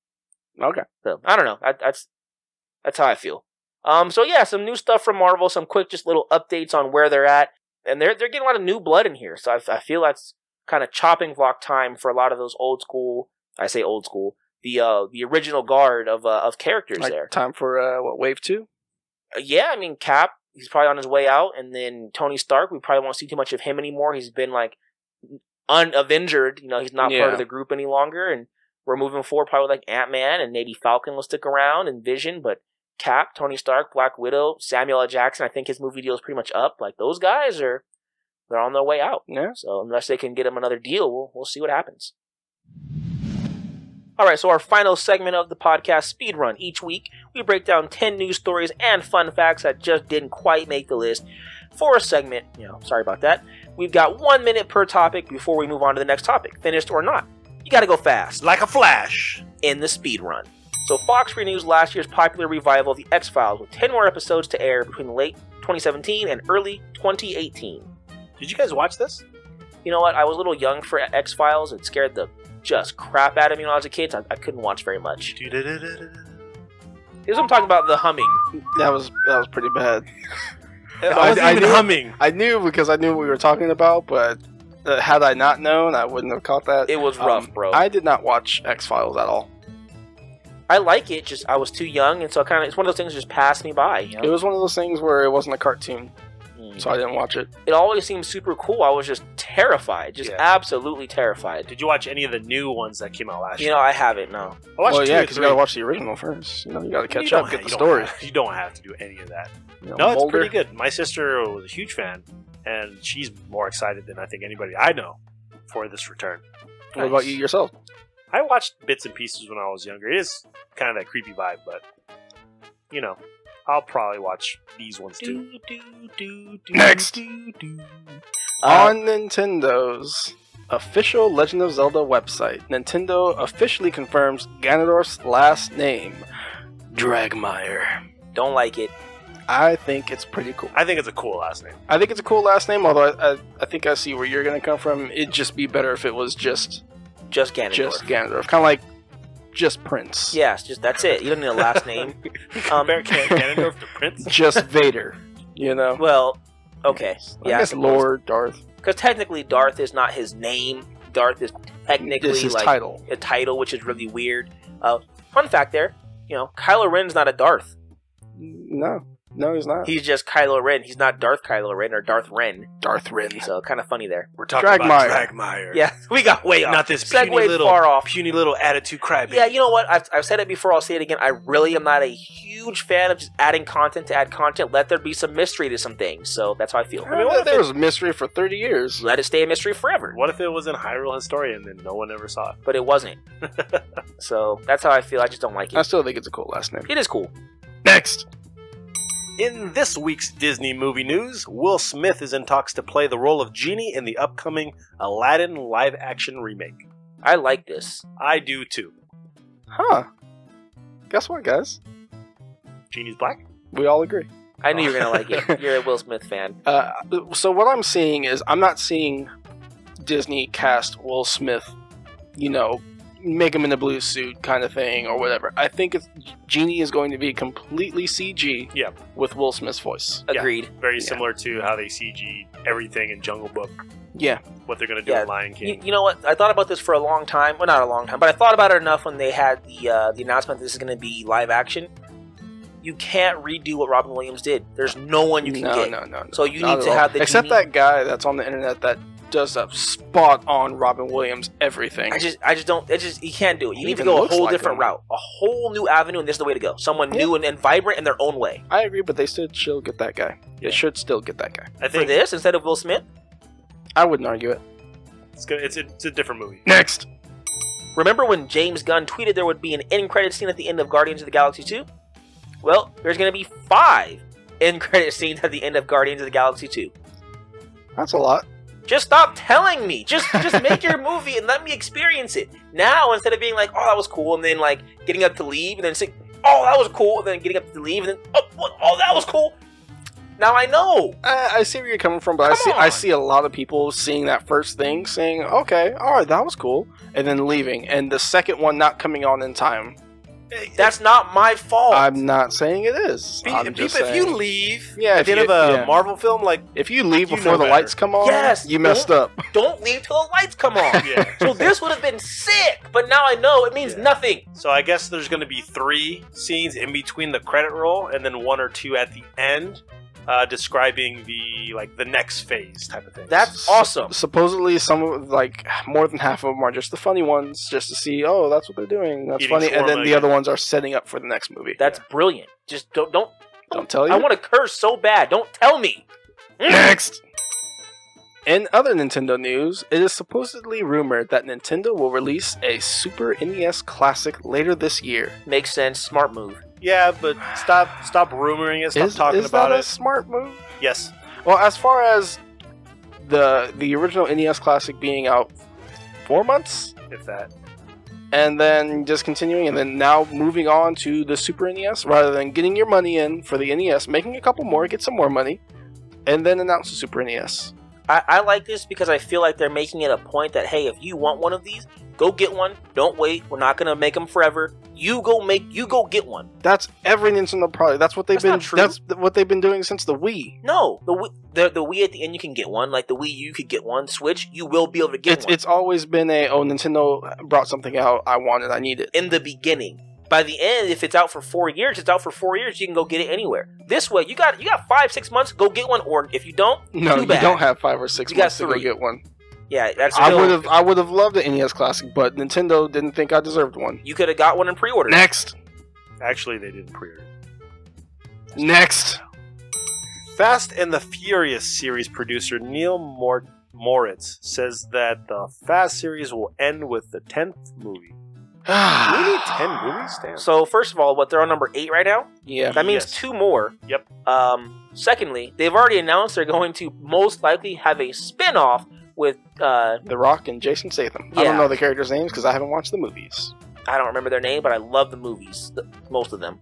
Okay. So I don't know. That's how I feel. So yeah, some new stuff from Marvel. Some quick, just little updates on where they're at, and they're getting a lot of new blood in here. So I feel that's kind of chopping block time for a lot of those old school. I say old school. The original guard of characters Like there. time for what, Wave 2? Yeah, I mean Cap. He's probably on his way out, and then Tony Stark. We probably won't see too much of him anymore. He's been like unavengered. You know, he's not part of the group any longer, and we're moving forward probably with like Ant-Man, and maybe Falcon will stick around, and Vision, but Cap, Tony Stark, Black Widow, Samuel L. Jackson. I think his movie deal is pretty much up. Like those guys they're on their way out. Yeah. So unless they can get him another deal, we'll see what happens. All right, so our final segment of the podcast, Speed Run. Each week, we break down 10 news stories and fun facts that just didn't quite make the list. For a segment, sorry about that, we've got 1 minute per topic before we move on to the next topic, finished or not. You gotta go fast. Like a flash. In the Speed Run. So Fox renews last year's popular revival of The X-Files with 10 more episodes to air between late 2017 and early 2018. Did you guys watch this? You know what? I was a little young for X-Files. It scared the just crap out of me when I was a kid. So I couldn't watch very much. Here's what I'm talking about, the humming. That was pretty bad. I wasn't even humming. I knew because I knew what we were talking about, but had I not known, I wouldn't have caught that. It was rough, bro. I did not watch X-Files at all. I like it, just I was too young, and so it's one of those things that just passed me by. It was one of those things where it wasn't a cartoon, so I didn't watch it. It always seemed super cool. I was just terrified, absolutely terrified. Did you watch any of the new ones that came out last year? I haven't, no. I watched because you gotta watch the original first. You gotta catch up, get the story. You don't have to do any of that. No, it's pretty good. My sister was a huge fan, and she's more excited than I think anybody I know for this return. What about you yourself? I watched bits and pieces when I was younger. It is kind of that creepy vibe, but I'll probably watch these ones too. Next, on Nintendo's official Legend of Zelda website, Nintendo officially confirms Ganondorf's last name, Dragmire. Don't like it. I think it's pretty cool. I think it's a cool last name. I think it's a cool last name, although I think I see where you're going to come from. It'd just be better if it was just Ganondorf. Just Ganondorf. Kind of like just Prince. Yeah, that's it. You don't need a last name. Ganondorf to Prince? Just Vader, Well, okay. I guess Lord Darth. Because technically Darth is not his name. Darth is technically his like title. A title, which is really weird. Fun fact there, Kylo Ren's not a Darth. No, he's not. He's just Kylo Ren. He's not Darth Kylo Ren or Darth Ren. Darth Ren. So kind of funny there. We're talking about Dragmire. Yeah, we got way off. Not this puny little attitude crybaby. Yeah, you know what? I've said it before. I'll say it again. I really am not a huge fan of just adding content to add content. Let there be some mystery to some things. So that's how I feel. I mean, there was a mystery for 30 years. Let it stay a mystery forever. What if it was in Hyrule Historian and no one ever saw it? But it wasn't. So that's how I feel. I just don't like it. I still think it's a cool last name. It is cool. Next. In this week's Disney movie news, Will Smith is in talks to play the role of Genie in the upcoming Aladdin live-action remake. I like this. I do too. Huh. Guess what, guys? Genie's black? We all agree. I knew you were going to like it. You're a Will Smith fan. So what I'm seeing is, I'm not seeing Disney cast Will Smith, make him in a blue suit kind of thing or whatever. I think Genie is going to be completely CG with Will Smith's voice. Agreed. Yeah, very similar to how they CG everything in Jungle Book. Yeah. What they're going to do in Lion King. You know what? I thought about this for a long time. Well, not a long time, but I thought about it enough when they had the announcement that this is going to be live action. You can't redo what Robin Williams did. There's no one you can get. No. So you need to have the Except Genie. that guy that's on the internet that does a spot on Robin Williams everything. I just don't. You can't do it. You need to go a whole different route, a whole new avenue, and this is the way to go. Someone new and vibrant in their own way. I agree, but they should still get that guy. They should still get that guy. I think for this instead of Will Smith. I wouldn't argue it. It's good. It's a different movie. Next. Remember when James Gunn tweeted there would be an end credit scene at the end of Guardians of the Galaxy 2? Well, there's going to be 5 end credit scenes at the end of Guardians of the Galaxy 2. That's a lot. Just stop telling me. Just make your movie and let me experience it. Now, instead of being like, oh, that was cool, and then like getting up to leave, and then saying, oh, that was cool, and then getting up to leave, and then, oh, that was cool. Now I know. I see where you're coming from, but I see a lot of people seeing that first thing, saying, okay, alright, that was cool, and then leaving, and the second one not coming on in time. That's not my fault. I'm not saying it is. If you leave at the end of a Marvel film, like, if you leave before the lights come on, yes, you messed up. Don't leave till the lights come on. So this would have been sick, but now I know it means nothing. So I guess there's going to be 3 scenes in between the credit roll, and then 1 or 2 at the end, describing the next phase type of thing. That's awesome. Supposedly, more than half of them are just the funny ones, just to see, oh, that's what they're doing. That's funny, and then the other ones are setting up for the next movie. That's brilliant. Just don't tell you. I want to curse so bad. Don't tell me. Next. In other Nintendo news, it is supposedly rumored that Nintendo will release a Super NES Classic later this year. Makes sense. Smart move. Yeah, but stop rumoring it. Stop talking about it. Is that a smart move? Yes. Well, as far as the original NES Classic being out 4 months, if that, and then just continuing, and then now moving on to the Super NES, rather than getting your money in for the NES, making a couple more, get some more money, and then announce the Super NES. I like this because I feel like they're making it a point that, hey, if you want one of these, go get one. Don't wait. We're not gonna make them forever. You go get one. That's every Nintendo product. That's what they've been. Not true. That's what they've been doing since the Wii. No, the Wii at the end you can get one. Like the Wii U could get one. Switch, you will be able to get one. It's always been Nintendo brought something out. I want it. I need it. In the beginning. By the end, if it's out for 4 years, it's out for 4 years. You can go get it anywhere. This way, you got 5-6 months. Go get one, or if you don't, no, too bad. You don't have 5 or 6 months to go 3. get one. Yeah, that's. I would have loved the NES Classic, but Nintendo didn't think I deserved one. You could have got one in pre-order. Next. Actually, they didn't pre-order. Next. Fast and the Furious series producer Neil Moritz says that the Fast series will end with the 10th movie. Do we need 10 movies, Dan? So, first of all, they're on number 8 right now? Yeah. That means 2 more. Yep. Secondly, they've already announced they're going to most likely have a spin-off with The Rock and Jason Statham. Yeah. I don't know the characters' names because I haven't watched the movies. I don't remember their name, but I love the movies, most of them.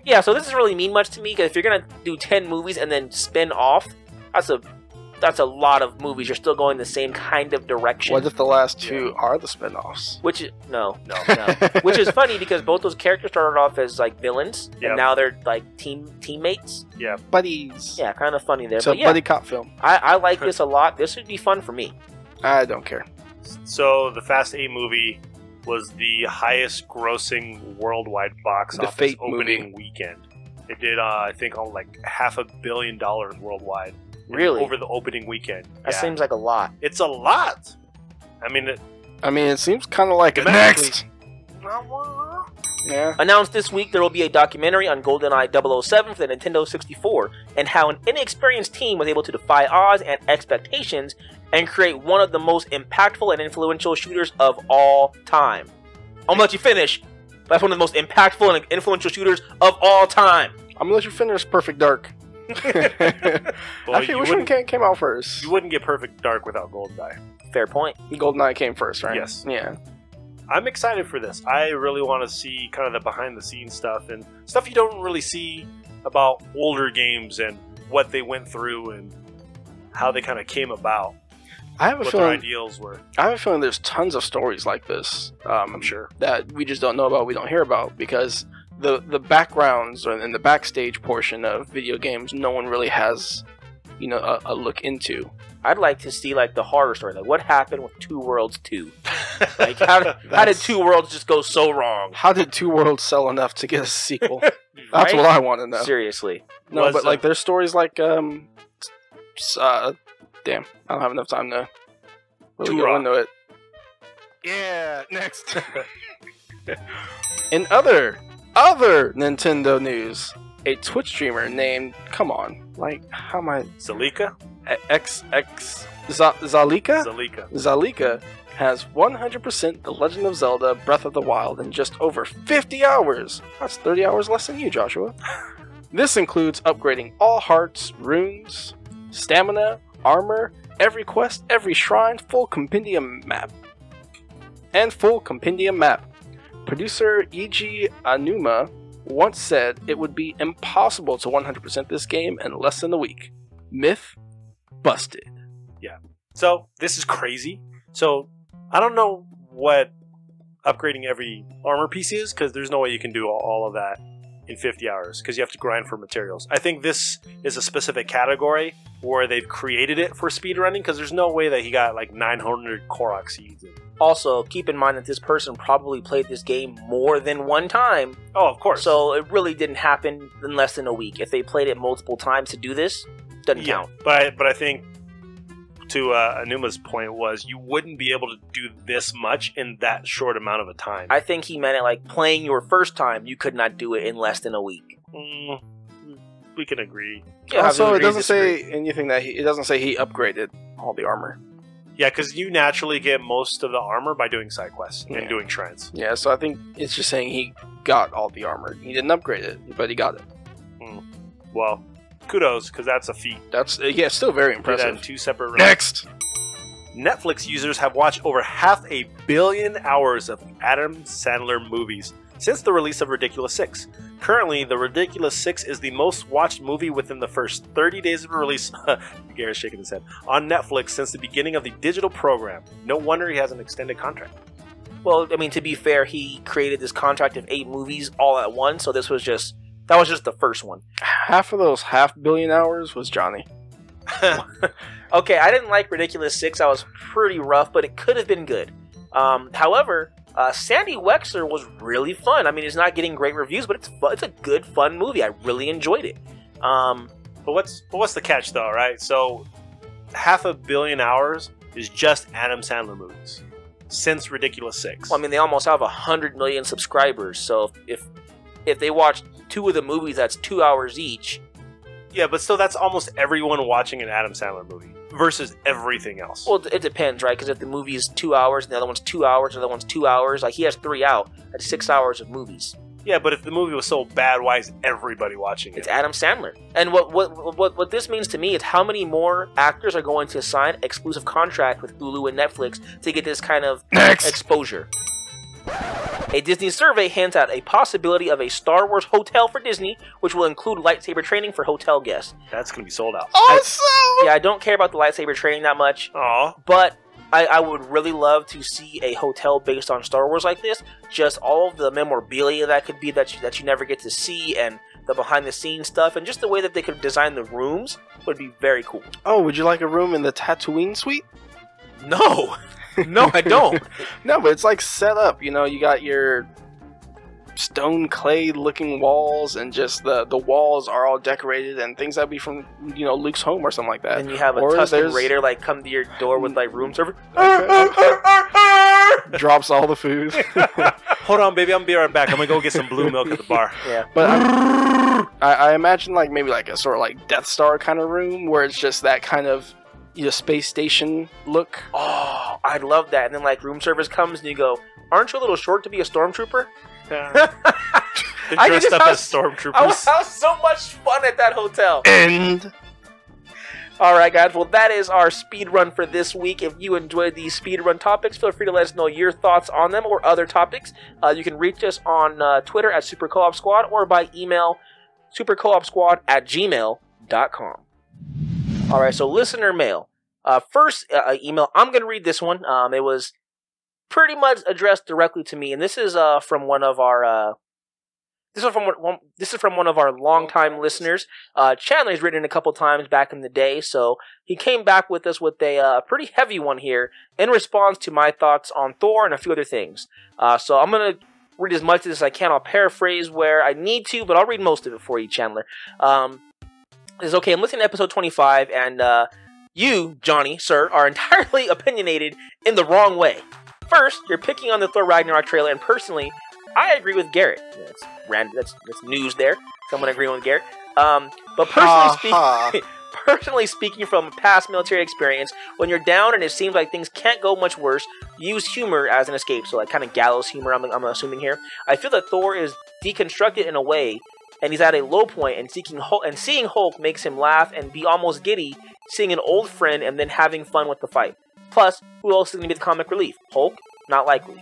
Yeah, so this doesn't really mean much to me, because if you're going to do 10 movies and then spin off, that's a lot of movies. You're still going the same kind of direction. What if the last 2 are the spin-offs? Which is, no. Which is funny, because both those characters started off as, villains, and now they're, teammates. Yeah. Buddies. Yeah, kind of funny there. So, but yeah, buddy cop film. I like this a lot. This would be fun for me. I don't care. So, the Fast 8 movie was the highest grossing worldwide box office Fate opening movie. weekend. It did, I think, on $500 million worldwide. Really? Over the opening weekend. That seems like a lot. It's a lot. I mean, it seems kind of like it. Next! Yeah. Announced this week, there will be a documentary on GoldenEye 007 for the Nintendo 64, and how an inexperienced team was able to defy odds and expectations and create one of the most impactful and influential shooters of all time. I'm gonna let you finish. That's one of the most impactful and influential shooters of all time. I'm gonna let you finish Perfect Dark. Actually, which one came out first? You wouldn't get Perfect Dark without GoldenEye. Fair point. GoldenEye came first, right? Yes. Yeah. I'm excited for this. I really want to see kind of the behind-the-scenes stuff and stuff you don't really see about older games and what they went through and how they kind of came about. I have a what feeling their ideals were. I have a feeling there's tons of stories like this. I'm sure that we just don't know about. We don't hear about because the backgrounds and the backstage portion of video games, no one really has, a look into. I'd like to see the horror story. What happened with Two Worlds 2? How did Two Worlds just go so wrong? How did Two Worlds sell enough to get a sequel? That's Right? what I want to know. Seriously. No, but there's stories like damn, I don't have enough time to really go into it. Yeah, next. In other Nintendo news, a Twitch streamer named how am I? Zalika? Zalika? Zalika has 100% The Legend of Zelda Breath of the Wild in just over 50 hours. That's 30 hours less than you, Joshua. This includes upgrading all hearts, runes, stamina, armor, every quest, every shrine, full compendium map. Producer Eiji Aonuma once said it would be impossible to 100% this game in less than a week. Myth busted. So this is crazy. So I don't know what upgrading every armor piece is, because there's no way you can do all of that in 50 hours, because you have to grind for materials. I think this is a specific category where they've created it for speedrunning, because there's no way that he got like 900 Korok seeds in. Also, keep in mind that this person probably played this game more than one time. Oh, of course. So it really didn't happen in less than a week. If they played it multiple times to do this, doesn't count. But I think to Anuma's point was you wouldn't be able to do this much in that short amount of a time. I think he meant it like playing your first time, you could not do it in less than a week. We can agree. Yeah, Also, it agree, doesn't disagree. say anything that it doesn't say he upgraded all the armor. Yeah, because you naturally get most of the armor by doing side quests Yeah. and doing shrines. Yeah, so I think it's just saying he got all the armor. He didn't upgrade it, but he got it. Well, kudos, because that's a feat. That's still very Did that in impressive. 2 separate runs. Next. Netflix users have watched over 500 million hours of Adam Sandler movies since the release of Ridiculous 6. Currently, The Ridiculous 6 is the most watched movie within the first 30 days of release. Garrett's shaking his head. On Netflix since the beginning of the digital program. No wonder he has an extended contract. Well, I mean, to be fair, he created this contract of 8 movies all at once, so that was just the first one. Half of those 500 million hours was Johnny. Okay, I didn't like Ridiculous 6. I was pretty rough, but it could have been good. However, Sandy Wexler was really fun. I mean, it's not getting great reviews, but it's a good, fun movie. I really enjoyed it. But what's the catch, though, right? So, 500 million hours is just Adam Sandler movies since Ridiculous 6. Well, I mean, they almost have 100 million subscribers, so if they watch 2 of the movies, that's 2 hours each. Yeah, but still, that's almost everyone watching an Adam Sandler movie versus everything else. Well, it depends, right? Because if the movie is 2 hours and the other one's 2 hours and the other one's 2 hours, like he has 3 out. That's 6 hours of movies. Yeah, but if the movie was so bad, why is everybody watching it? It's Adam Sandler. And what this means to me is how many more actors are going to sign exclusive contract with Hulu and Netflix to get this kind of exposure. A Disney survey hints at a possibility of a Star Wars hotel for Disney, which will include lightsaber training for hotel guests. That's going to be sold out. Awesome! Yeah, I don't care about the lightsaber training that much, Aw. but I would really love to see a hotel based on Star Wars like this. Just all of the memorabilia that could be that you never get to see, and the behind-the-scenes stuff, and just the way that they could design the rooms would be very cool. Oh, would you like a room in the Tatooine suite? No! No, I don't. No, but it's like set up. You know, you got your stone clay looking walls, and just the walls are all decorated and things that'd be from, you know, Luke's home or something like that. And you have a Or Tusken there's- Raider like come to your door with like room service. Drops all the food. Hold on, baby. I'm going to be right back. I'm going to go get some blue milk at the bar. Yeah. But I imagine like maybe like a sort of like Death Star kind of room where it's just that kind of, you know, space station look. Oh, I'd love that. And then like room service comes and you go, "Aren't you a little short to be a stormtrooper?" They're I dressed just up have- as stormtroopers. I would have so much fun at that hotel. And Alright guys, well that is our speed run for this week. If you enjoyed these speed run topics, feel free to let us know your thoughts on them or other topics. You can reach us on Twitter at Super Co-op Squad or by email supercoopsquad@gmail.com. Alright, so listener mail. First email, I'm going to read this one. It was pretty much addressed directly to me, and this is from one of our this is from one of our longtime listeners. Chandler's written in a couple times back in the day, so he came back with us with a pretty heavy one here in response to my thoughts on Thor and a few other things. So I'm going to read as much as I can. I'll paraphrase where I need to, but I'll read most of it for you, Chandler. It's okay, I'm listening to episode 25, and you, Johnny, sir, are entirely opinionated in the wrong way. First, you're picking on the Thor Ragnarok trailer, and personally, I agree with Garrett. That's random. That's news there. Someone agreeing with Garrett. But personally speaking from past military experience, when you're down and it seems like things can't go much worse, use humor as an escape. So like kind of gallows humor, I'm assuming here. I feel that Thor is deconstructed in a way, and he's at a low point, and seeing Hulk makes him laugh and be almost giddy, seeing an old friend and then having fun with the fight. Plus, who else is going to be the comic relief? Hulk? Not likely.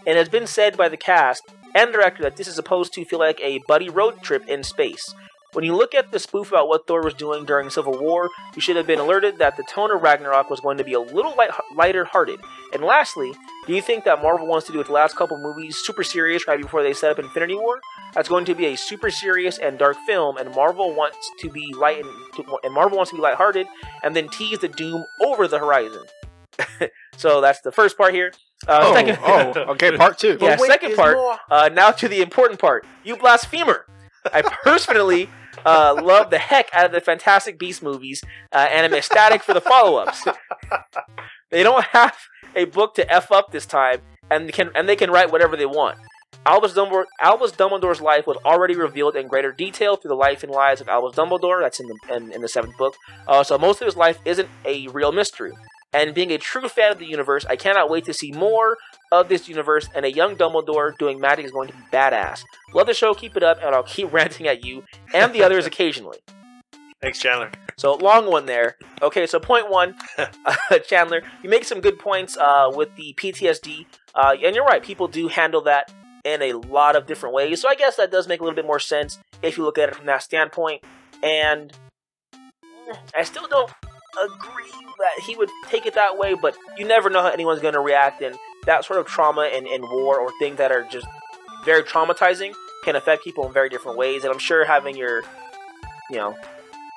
And it has been said by the cast and director that this is supposed to feel like a buddy road trip in space. When you look at the spoof about what Thor was doing during Civil War, you should have been alerted that the tone of Ragnarok was going to be a little lighter-hearted. And lastly, do you think that Marvel wants to do with the last couple movies super serious right before they set up Infinity War? That's going to be a super serious and dark film, and Marvel wants to be lighthearted, and then tease the doom over the horizon. So that's the first part here. Okay, part 2. Yeah, second part. Now to the important part. You blasphemer! I personally love the heck out of the Fantastic Beasts movies, and I'm ecstatic for the follow-ups. They don't have a book to F up this time, and they can write whatever they want. Albus Dumbledore's life was already revealed in greater detail through the life and lives of Albus Dumbledore. That's in the 7th book. So most of his life isn't a real mystery. And being a true fan of the universe, I cannot wait to see more of this universe, and a young Dumbledore doing magic is going to be badass. Love the show, keep it up, and I'll keep ranting at you and the others occasionally. Thanks, Chandler. So, long one there. Okay, so point 1, Chandler, you make some good points with the PTSD, and you're right, people do handle that in a lot of different ways, so I guess that does make a little bit more sense if you look at it from that standpoint, and I still don't agree that he would take it that way, but you never know how anyone's going to react, and that sort of trauma in war or things that are just very traumatizing can affect people in very different ways, and I'm sure having your,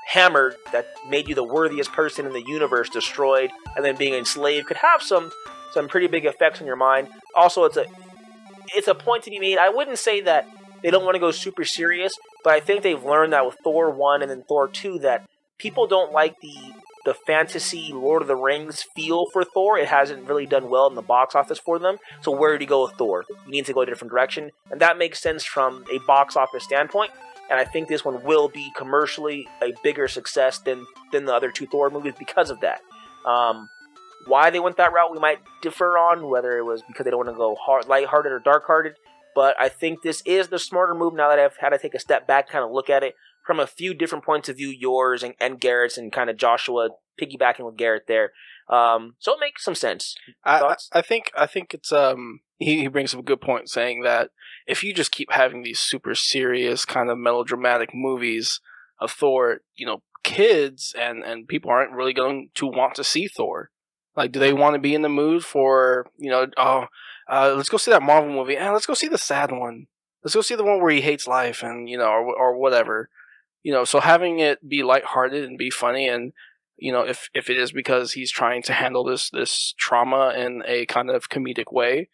hammer that made you the worthiest person in the universe destroyed and then being enslaved could have some pretty big effects on your mind. Also, it's a point to be made. I wouldn't say that they don't want to go super serious, but I think they've learned that with Thor 1 and then Thor 2 that people don't like the fantasy Lord of the Rings feel for Thor. It hasn't really done well in the box office for them. So where do you go with Thor? You need to go a different direction. And that makes sense from a box office standpoint. And I think this one will be commercially a bigger success than the other 2 Thor movies because of that. Why they went that route, we might differ on, whether it was because they don't want to go lighthearted or dark-hearted. But I think this is the smarter move now that I've had to take a step back, kind of look at it from a few different points of view, yours and Garrett's, and kind of Joshua piggybacking with Garrett there. So it makes some sense. I think it's he brings some good points saying that if you just keep having these super serious kind of melodramatic movies of Thor, kids and people aren't really going to want to see Thor. Like, do they want to be in the mood for, let's go see that Marvel movie. Let's go see the sad one. Let's go see the one where he hates life and, or whatever. So having it be lighthearted and be funny, and, if it is because he's trying to handle this trauma in a kind of comedic way,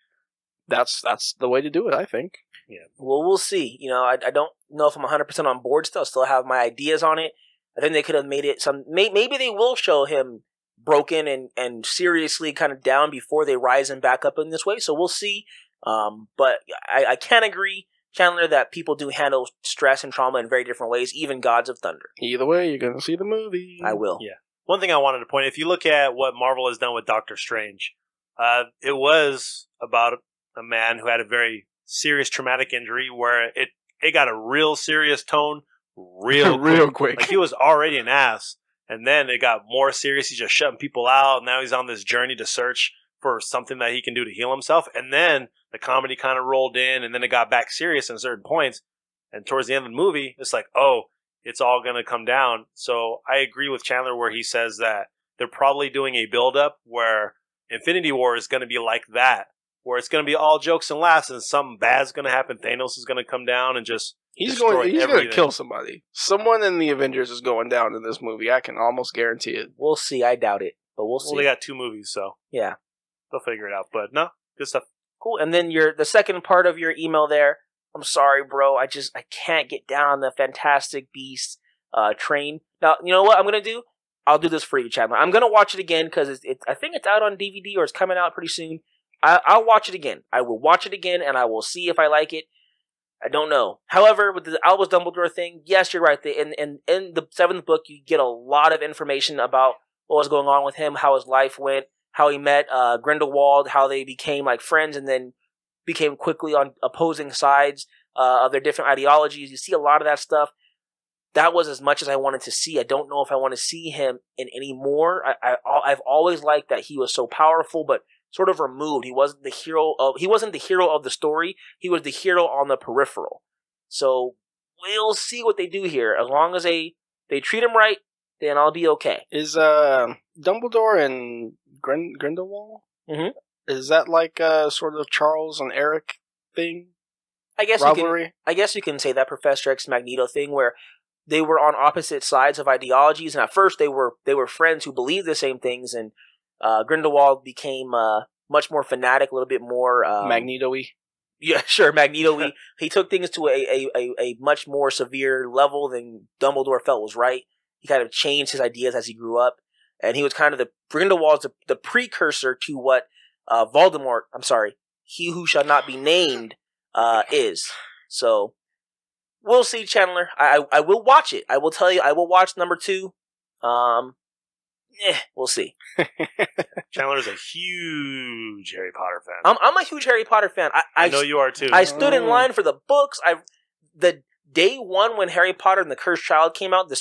that's the way to do it, I think. Yeah. Well, we'll see. I don't know if I'm 100% on board still. I still have my ideas on it. I think they could have made it maybe they will show him broken and seriously kind of down before they rise him back up in this way. So we'll see. But I can agree, Chandler, that people do handle stress and trauma in very different ways, even Gods of Thunder. Either way, you're going to see the movie. I will. Yeah. One thing I wanted to point out, if you look at what Marvel has done with Doctor Strange, it was about a man who had a very serious traumatic injury where it got a real serious tone real quick. Like, he was already an ass, and then it got more serious. He's just shutting people out, and now he's on this journey to search for something that he can do to heal himself. And then the comedy kind of rolled in, and then it got back serious at certain points. And towards the end of the movie, it's like, oh, it's all going to come down. So I agree with Chandler where he says that they're probably doing a build-up where Infinity War is going to be like that, where it's going to be all jokes and laughs, and something bad's going to happen. Thanos is going to come down and just he's going to kill somebody. Someone in the Avengers is going down in this movie. I can almost guarantee it. We'll see. I doubt it, but we'll see. Well, they got 2 movies, so yeah, they'll figure it out. But no, good stuff. Cool. And then the second part of your email there. I'm sorry, bro. I can't get down on the Fantastic Beasts train. Now, you know what I'm gonna do? I'll do this for you, Chandler. I'm gonna watch it again because I think it's out on DVD or it's coming out pretty soon. I'll watch it again. I will watch it again and I will see if I like it. I don't know. However, with the Albus Dumbledore thing, yes, you're right. In the 7th book, you get a lot of information about what was going on with him, how his life went, how he met Grindelwald, how they became like friends, and then became quickly on opposing sides of their different ideologies. You see a lot of that stuff. That was as much as I wanted to see. I don't know if I want to see him in any more. I've always liked that he was so powerful, but sort of removed. He wasn't the hero of the story. He was the hero on the peripheral. So we'll see what they do here. As long as they treat him right, then I'll be okay. Is Dumbledore and Grindelwald? Mm-hmm. Is that like sort of Charles and Eric thing? I guess you can say that Professor X Magneto thing where they were on opposite sides of ideologies, and at first they were friends who believed the same things, and Grindelwald became much more fanatic, a little bit more Magneto-y. Yeah, sure, Magneto-y. He took things to a much more severe level than Dumbledore felt was right. He kind of changed his ideas as he grew up, and he was kind of Grindelwald's the precursor to what Voldemort. I'm sorry, He Who Shall Not Be Named is. So we'll see, Chandler. I will watch it. I will tell you, I will watch number 2. We'll see. Chandler's a huge Harry Potter fan. I'm a huge Harry Potter fan. I know you are too. I stood in line for the books. The day one when Harry Potter and the Cursed Child came out, the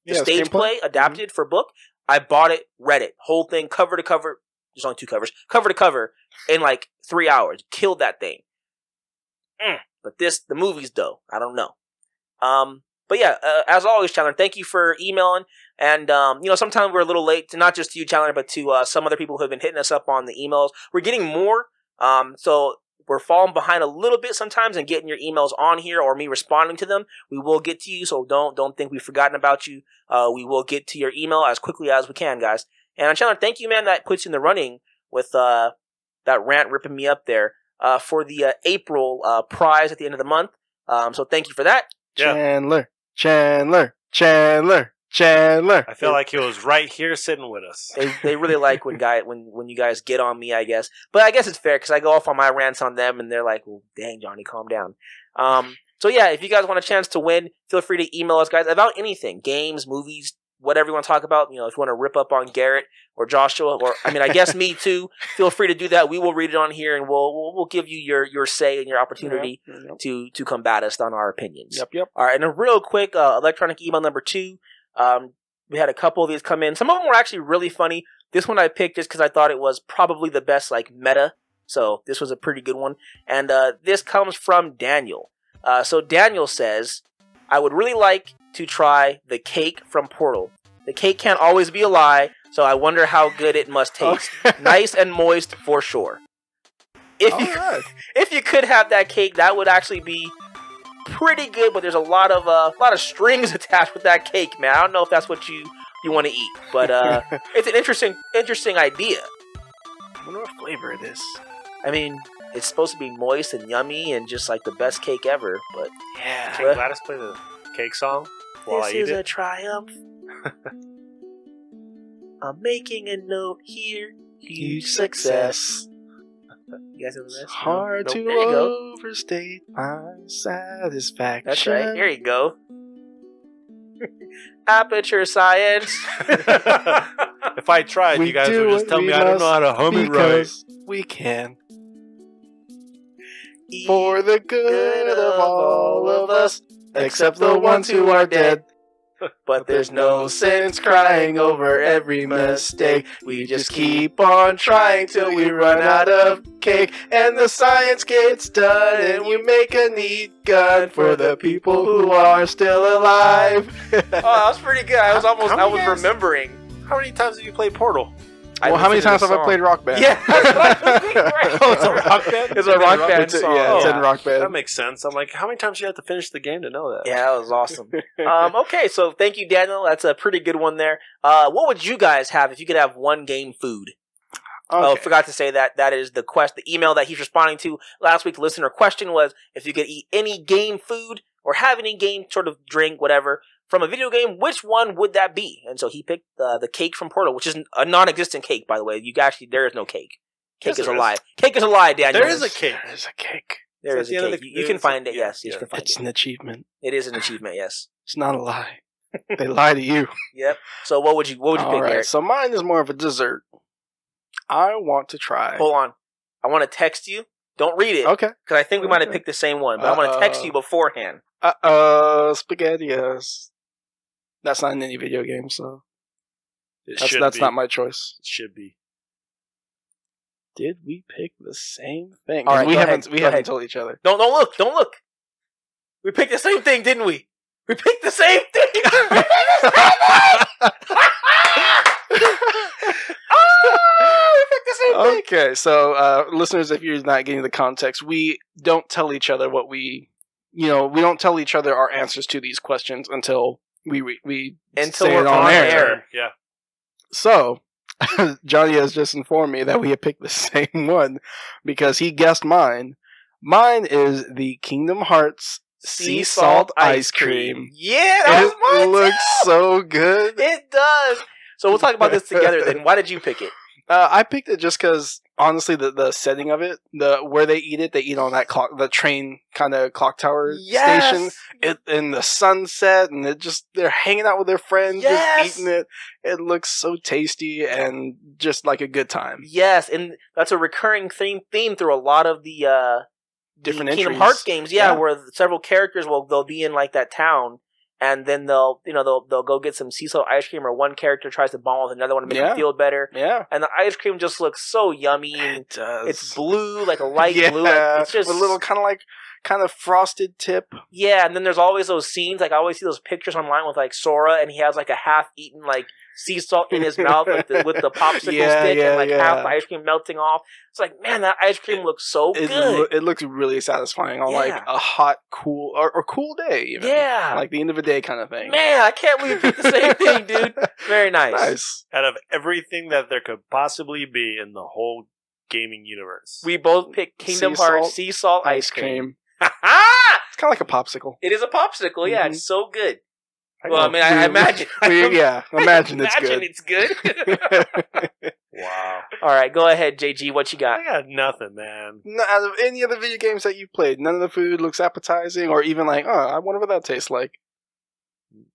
stage play adapted for book. I bought it, read it, whole thing, cover to cover. There's only 2 covers, cover to cover, in like 3 hours. Killed that thing. But the movies though, I don't know. But yeah, as always, Chandler, thank you for emailing. And, sometimes we're a little late, to not just to you, Chandler, but to some other people who have been hitting us up on the emails. We're getting more, so we're falling behind a little bit sometimes and getting your emails on here or me responding to them. We will get to you, so don't think we've forgotten about you. We will get to your email as quickly as we can, guys. And Chandler, thank you, man. That puts you in the running with that rant ripping me up there for the April prize at the end of the month. So thank you for that. Yeah. Chandler. I feel like he was right here sitting with us. They really like when you guys get on me, I guess. But I guess it's fair because I go off on my rants on them, and they're like, "Well, dang, Johnny, calm down." So yeah, if you guys want a chance to win, feel free to email us, guys, about anything, games, movies, whatever you want to talk about. If you want to rip up on Garrett or Joshua, or I guess me too, feel free to do that. We will read it on here, and we'll give you your say and your opportunity to combat us on our opinions. Yep. All right, and a real quick electronic email number 2. We had a couple of these come in. Some of them were actually really funny. This one I picked just because I thought it was probably the best meta. So this was a pretty good one. And this comes from Daniel. So Daniel says, I would really like to try the cake from Portal. The cake can't always be a lie, so I wonder how good it must taste. Nice and moist for sure. If you could have that cake, that would actually be pretty good, but there's a lot of strings attached with that cake, man. I don't know if that's what you want to eat, but it's an interesting idea. I wonder what flavor it is. It's supposed to be moist and yummy and just like the best cake ever, but yeah. Can Gladys play the cake song while I eat it? This is a triumph. I'm making a note here. Huge success. You guys have the rest? Hard to overstate my satisfaction. That's right. Here you go. Aperture Science. If I tried, you guys would just tell me I don't know how to hum it right. We can. For the good of all of us, except the ones who are dead. But there's no sense crying over every mistake. We just keep on trying till we run out of cake. And the science gets done and we make a neat gun for the people who are still alive. Oh, that was pretty good. I was remembering. How many times have you played Portal? Well, how many times have I played Rock Band? Yeah. Oh, it's a Rock Band? It's a Rock Band song. Yeah, it's in Rock Band. That makes sense. I'm like, how many times do you have to finish the game to know that? Yeah, that was awesome. Okay, so thank you, Daniel. That's a pretty good one there. What would you guys have if you could have one game food? Okay. Oh, forgot to say that. That is the email that he's responding to. Last week's listener question was if you could eat any game food or have any game sort of drink, whatever, from a video game, which one would that be? And so he picked the cake from Portal, which is a non-existent cake, by the way. There is no cake. Cake is a lie. Cake is a lie, Daniel. There is a cake. There is a cake. There is a cake. You can find it, yes. You can find it. It's an achievement. It is an achievement, yes. It's not a lie. They lie to you. Yep. So what would you pick, Garrett? So mine is more of a dessert. I want to try. Hold on. I want to text you. Don't read it. Okay. Because I think we might have picked the same one, but I want to text you beforehand. SpaghettiOs. That's not in any video game, so that's not my choice. It should be. Did we pick the same thing? All right, we go haven't ahead. told each other. Don't look. We picked the same thing, didn't we? We picked the same thing. We picked the same thing. Okay, so listeners, if you're not getting the context, we don't tell each other what we don't tell each other our answers to these questions until we say we're it on air. Yeah. So, Johnny has just informed me that we have picked the same one because he guessed mine. Mine is the Kingdom Hearts sea salt ice cream. Yeah, that was mine. It looks so good. It does. So we'll talk about this together then. Why did you pick it? I picked it just because, honestly, the setting of it, where they eat on that the train kind of clock tower station, in the sunset, and they're hanging out with their friends, just eating it. It looks so tasty and just like a good time. Yes, and that's a recurring theme through a lot of the different Kingdom entries. Hearts games. Yeah, where several characters they'll be in like that town. And then they'll go get some sea salt ice cream, or one character tries to bond with another one to make them feel better. Yeah. And the ice cream just looks so yummy. And it does. It's blue, like a light blue. It's just with a little kind of frosted tip. Yeah, and then there's always those scenes. Like I always see those pictures online with like Sora, and he has like a half-eaten like sea salt in his mouth with the popsicle stick and half the ice cream melting off. It's like, man, that ice cream looks so good. It looks really satisfying on like a hot, cool or cool day. Even. Yeah, like the end of a day kind of thing. Man, I can't believe you picked the same thing, dude. Very nice. Out of everything that there could possibly be in the whole gaming universe, we both picked Kingdom Hearts sea salt ice cream. It's kind of like a popsicle. It is a popsicle. Yeah, it's so good. Well, I mean, I imagine. Imagine it's good. Imagine it's good. Wow. All right, go ahead, JG. What you got? I got nothing, man. Out of any of the video games that you've played, none of the food looks appetizing, or even like, I wonder what that tastes like.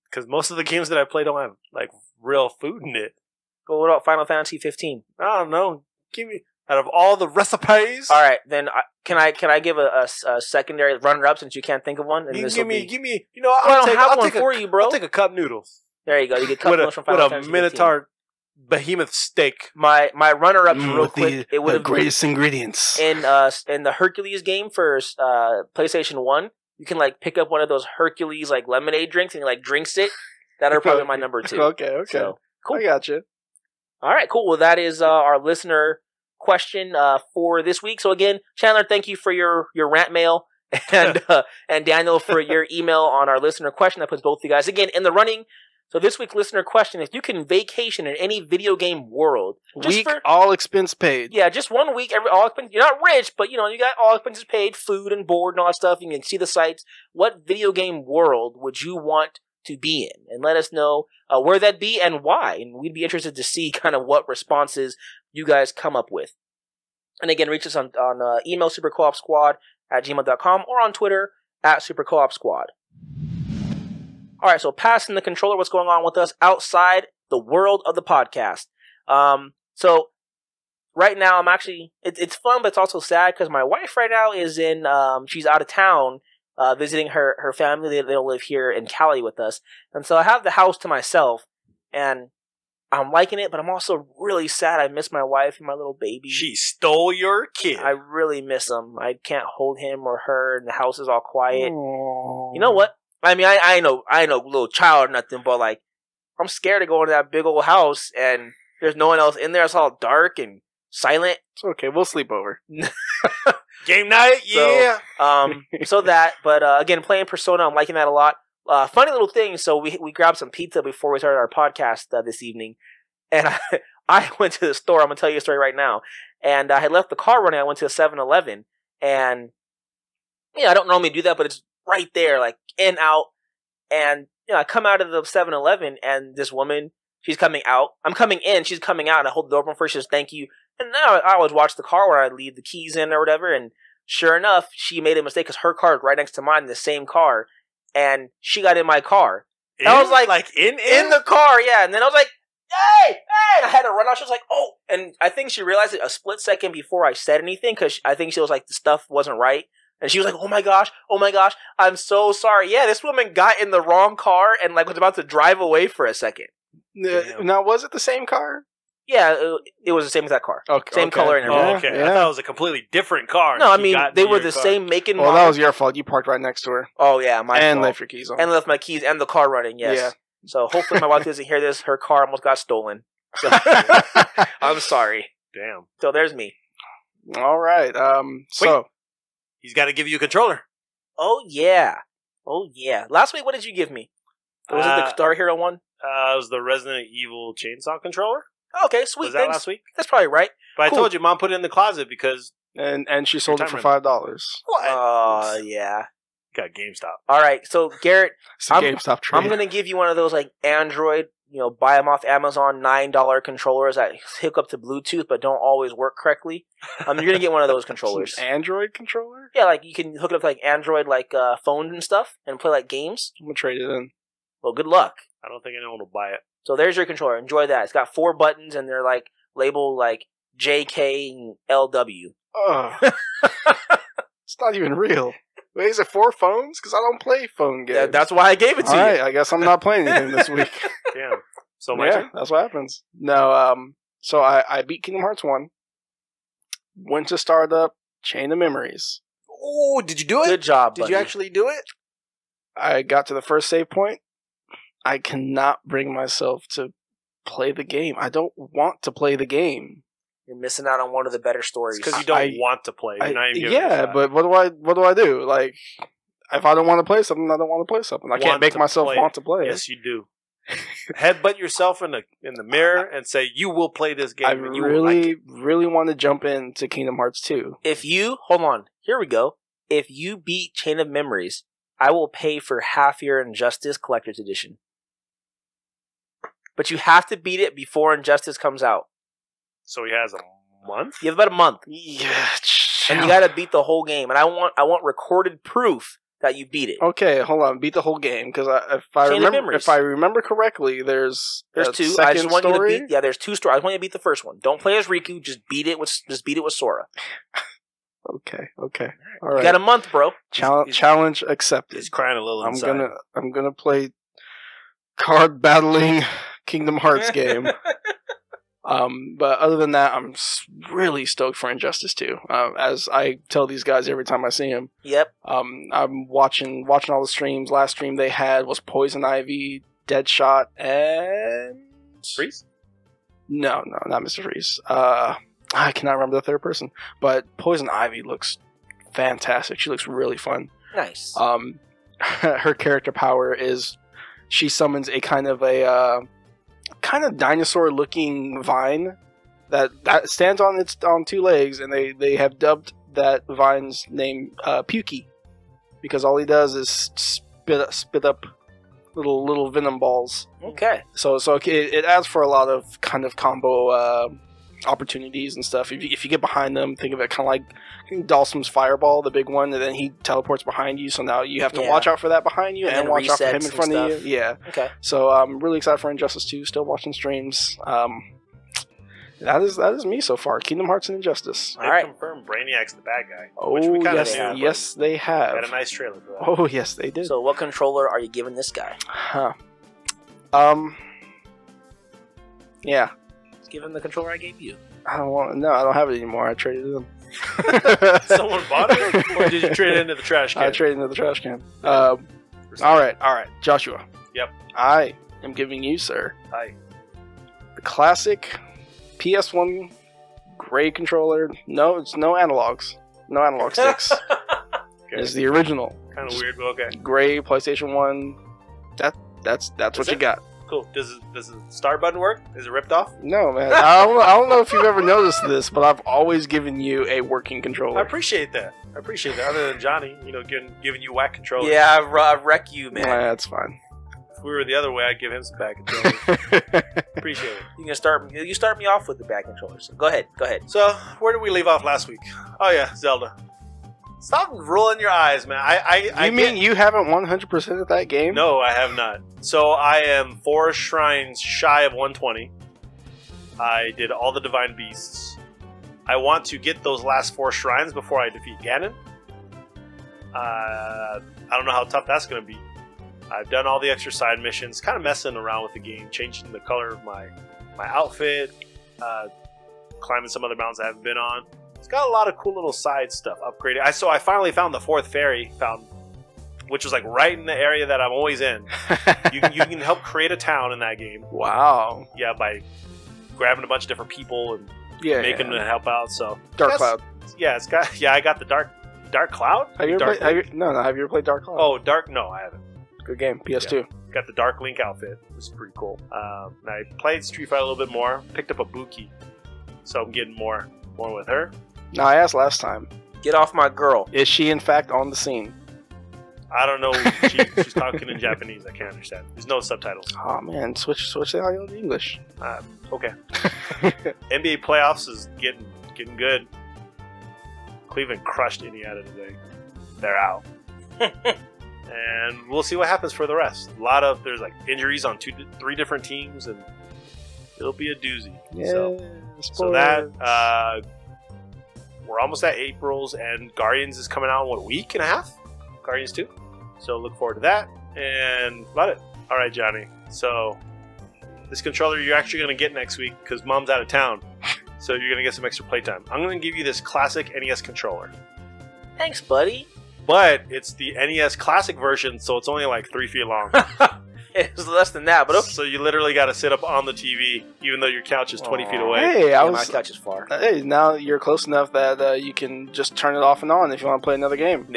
Because most of the games that I play don't have like real food in it. Well, what about Final Fantasy 15? I don't know. Give me out of all the recipes. All right, then can I give a secondary runner-up since you can't think of one? And give me. You know, I don't have one for you, bro. I'll take a cup noodles. There you go. You get cup noodles from Final Fantasy 15. With a Minotaur behemoth steak. My runner-up real quick. It would have greatest ingredients in the Hercules game for PlayStation 1. You can like pick up one of those Hercules like lemonade drinks and like drinks it. That are probably my number 2. Okay. So, cool. I got you. All right, cool. Well, that is our listener question for this week. So again, Chandler, thank you for your rant mail, and Daniel for your email on our listener question. That puts both of you guys again in the running. So this week's listener question is: you can vacation in any video game world, all expense paid. Yeah, just 1 week. All expense. You're not rich, but you got all expenses paid, food and board and all that stuff. You can see the sites. What video game world would you want to be in? And let us know where that'd be and why. And we'd be interested to see kind of what responses you guys come up with. And again, reach us on email supercoopsquad@gmail.com or on Twitter @supercoopsquad. All right, so passing the controller, what's going on with us outside the world of the podcast? So right now I'm actually, it's fun, but it's also sad because my wife right now is she's out of town visiting her family. They don't live here in Cali with us. And so I have the house to myself, and I'm liking it, but I'm also really sad. I miss my wife and my little baby. She stole your kid. I really miss him. I can't hold him or her, and the house is all quiet. Aww. You know what? I mean, I know, little child or nothing, but like, I'm scared to go into that big old house, and there's no one else in there. It's all dark and silent. It's okay. We'll sleep over. Game night, yeah. So that, but again, playing Persona, I'm liking that a lot. Funny little thing. So we grabbed some pizza before we started our podcast this evening, and I went to the store. I'm gonna tell you a story right now. And I had left the car running. I went to a 7-Eleven, and I don't normally do that, but it's right there, like in out. And I come out of the 7-Eleven, and this woman, she's coming out. I'm coming in, she's coming out, and I hold the door open for her. She says, "Thank you." And now I always watch the car where I leave the keys in or whatever. And sure enough, she made a mistake because her car is right next to mine in the same car. And she got in my car. And I was like in the car, yeah. And then I was like, hey! And I had to run out. She was like, oh. And I think she realized it a split second before I said anything, because I think she was like, the stuff wasn't right. And she was like, oh my gosh, I'm so sorry. Yeah, this woman got in the wrong car and like was about to drive away for a second. Now, was it the same car? Yeah, it was the same as that car. Okay, Same color and everything. Oh, okay. Yeah. I thought it was a completely different car. No, I She mean, got they into were your the car. same make and Well, model. that was your fault. You parked right next to her. Oh, yeah, my And fault. left your keys on. And left my keys and the car running, yes. Yeah. So hopefully my wife doesn't hear this. Her car almost got stolen. So I'm sorry. Damn. So there's me. All right. So He's got to give you a controller. Oh, yeah. Oh, yeah. Last week, what did you give me? Was it the Star Hero one? It was the Resident Evil chainsaw controller. Okay, sweet. Was that Thanks. last week? That's probably right. But Cool. I told you, Mom put it in the closet because and she sold it for Retirement. $5. Yeah. got GameStop. All right. So, Garrett, It's a GameStop trade. I'm going to give you one of those like Android, buy them off Amazon, $9 controllers that hook up to Bluetooth but don't always work correctly. You're going to get one of those controllers. Android controller? Yeah, like you can hook it up to like Android like phones and stuff and play like games. I'm gonna trade it in. Well, good luck. I don't think anyone will buy it. So there's your controller. Enjoy that. It's got 4 buttons and they're like labeled like JK and LW. Oh, it's not even real. Wait, is it 4 phones? Because I don't play phone games. That's why I gave it to All you. right, I guess I'm not playing anything this week. Damn. So my Yeah, turn? that's what happens. No, so I beat Kingdom Hearts 1. Went to Startup, Chain of Memories. Oh, did you do Good job, Did buddy. you actually do it? I got to the first save point. I cannot bring myself to play the game. I don't want to play the game. You're missing out on one of the better stories. Because you don't I- want to play. You're not even giving it a Yeah, shot. but what do I do? Like, if I don't want to play something, I don't want to play something. I can't Want make to myself play want to play it. Yes, you do. Headbutt yourself in the mirror and say, you will play this game. I and you will like really, it. really want to jump into Kingdom Hearts 2. Hold on, here we go. If you beat Chain of Memories, I will pay for half your Injustice Collector's Edition. But you have to beat it before Injustice comes out. So he has a month? You have about a month. Yeah, And you gotta beat the whole game. And I want recorded proof that you beat it. Okay, hold on. Beat the whole game because if I remember correctly, there's 2. Second I just want story? you to beat. Yeah, there's 2 stories. I want you to beat the first one. Don't play as Riku. Just beat it with Sora. Okay. All You right. got a month, bro. Challenge accepted. He's crying a little I'm inside. gonna play card battling Kingdom Hearts game. But other than that, I'm really stoked for Injustice 2. As I tell these guys every time I see them. Yep. I'm watching all the streams. Last stream they had was Poison Ivy, Deadshot, and Freeze? No, not Mr. Freeze. I cannot remember the third person, but Poison Ivy looks fantastic. She looks really fun. Nice. Her character power is she summons a kind of dinosaur-looking vine that stands on 2 legs, and they have dubbed that vine's name Pukey because all he does is spit up little venom balls. Okay. So it adds for a lot of kind of combo opportunities and stuff. If you get behind them, think of it kind of like Dalsum's fireball, the big one, and then he teleports behind you. So now you have to watch out for that behind you and watch out for him in front of you. Yeah. Okay. So I'm really excited for Injustice 2. Still watching streams. That is me so far. Kingdom Hearts and Injustice. They All right. confirmed Brainiac's the bad guy. Oh which we kind of yes, knew. yes they have. Got a nice trailer for that. Oh yes, they did. So what controller are you giving this guy? Huh. Yeah. Give him the controller I gave you. I don't have it anymore. I traded it in. Someone bought it, or did you trade it into the trash can? I traded into the trash can. All right, Joshua. Yep. I am giving you, sir, Hi. the classic PS1 gray controller. No, it's no analogs. No analog sticks. It's the original Kind of weird, but okay. gray PlayStation 1. That's what you got. Cool. Does the start button work? Is it ripped off? No, man. I don't know if you've ever noticed this, but I've always given you a working I controller. appreciate that. Other than Johnny, giving you whack controllers. Yeah, I wreck you, man. That's fine. If we were the other way, I'd give him some bad controllers. Appreciate it. You start me off with the bad controllers. Go ahead. So, where did we leave off last week? Oh yeah, Zelda. Stop rolling your eyes, man. I mean you haven't 100% of that game? No, I have not. So I am 4 shrines shy of 120. I did all the divine beasts. I want to get those last 4 shrines before I defeat Ganon. I don't know how tough that's going to be. I've done all the extra side missions, kind of messing around with the game, changing the color of my outfit, climbing some other mountains I haven't been on. It's got a lot of cool little side stuff upgraded. I finally found the 4th fairy, which was like right in the area that I'm always in. You can help create a town in that game. Wow. Yeah, by grabbing a bunch of different people and making them help out. So Dark Cloud. Yeah, I got the Dark Cloud. Have you ever played? Have you ever played Dark Cloud? Oh, no, I haven't. Good game, PS2. Yeah. Got the Dark Link outfit. It was pretty cool. And I played Street Fighter a little bit more. Picked up a Buki, so I'm getting more with her. Now, I asked last time. Get off my girl. Is she in fact on the scene? I don't know. She's talking in Japanese. I can't understand. There's no subtitles. Oh man, switch the audio to English. Okay. NBA playoffs is getting good. Cleveland crushed Indiana today. They're out. And we'll see what happens for the rest. There's like injuries on 3 different teams, and it'll be a doozy. Yeah. So that we're almost at April's, and Guardians is coming out in a week and a half. Guardians 2. So look forward to that, and about it. All right, Johnny. So this controller you're actually going to get next week because Mom's out of town. So you're going to get some extra playtime. I'm going to give you this classic NES controller. Thanks, buddy. But it's the NES Classic version, so it's only like 3 feet long. It's less than that, but okay. So you literally got to sit up on the TV, even though your couch is 20 feet away. Hey, my couch is far. Hey, now you're close enough that you can just turn it off and on if you want to play another game.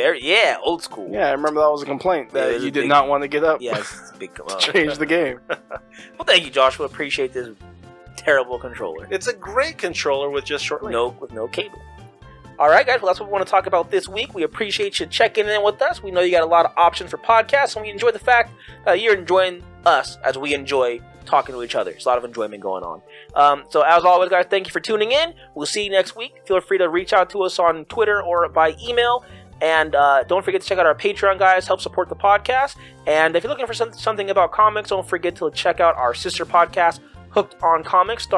Old school. Yeah, I remember that was a complaint that you did not want to get up. Yeah, it's a big to change the game. Well, thank you, Joshua. Appreciate this terrible controller. It's a great controller with just short link. With no cable. All right, guys. Well, that's what we want to talk about this week. We appreciate you checking in with us. We know you got a lot of options for podcasts, and we enjoy the fact that you're enjoying us as we enjoy talking to each other. There's a lot of enjoyment going on. So, as always, guys, thank you for tuning in. We'll see you next week. Feel free to reach out to us on Twitter or by email. And don't forget to check out our Patreon, guys. Help support the podcast. And if you're looking for something about comics, don't forget to check out our sister podcast, Hooked on Comics,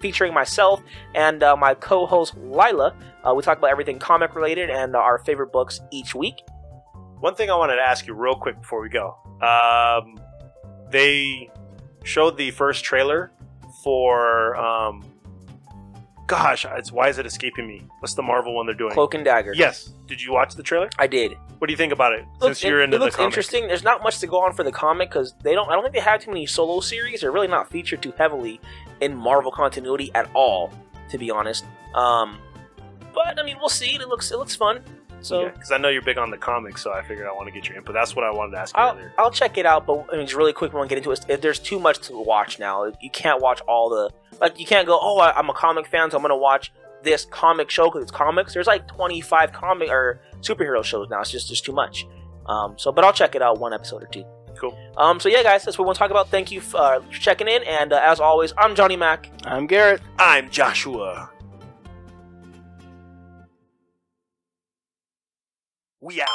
featuring myself and my co-host Lila. We talk about everything comic related and our favorite books each week. One thing I wanted to ask you real quick before we go. They showed the first trailer for why is it escaping me? What's the Marvel one they're doing? Cloak and Dagger. Yes. Did you watch the trailer? I did. What do you think about it? Since you're into the comic. It looks interesting. There's not much to go on for the comic because I don't think they have too many solo series. They're really not featured too heavily in Marvel continuity at all, to be honest. But I mean, we'll see. It looks fun. So because I know you're big on the comics, so I figured I want to get your input. That's what I wanted to ask you earlier. I'll check it out, but I mean, just really quick, we won't get into it. If there's too much to watch now, you can't watch all the you can't go. Oh, I'm a comic fan, so I'm gonna watch this comic show because it's comics. There's like 25 comic or superhero shows now. It's just too much. But I'll check it out 1 episode or 2. Cool. So yeah, guys, that's what we want to talk about. Thank you for checking in, and as always, I'm Johnny Mac. I'm Garrett. I'm Joshua. We out.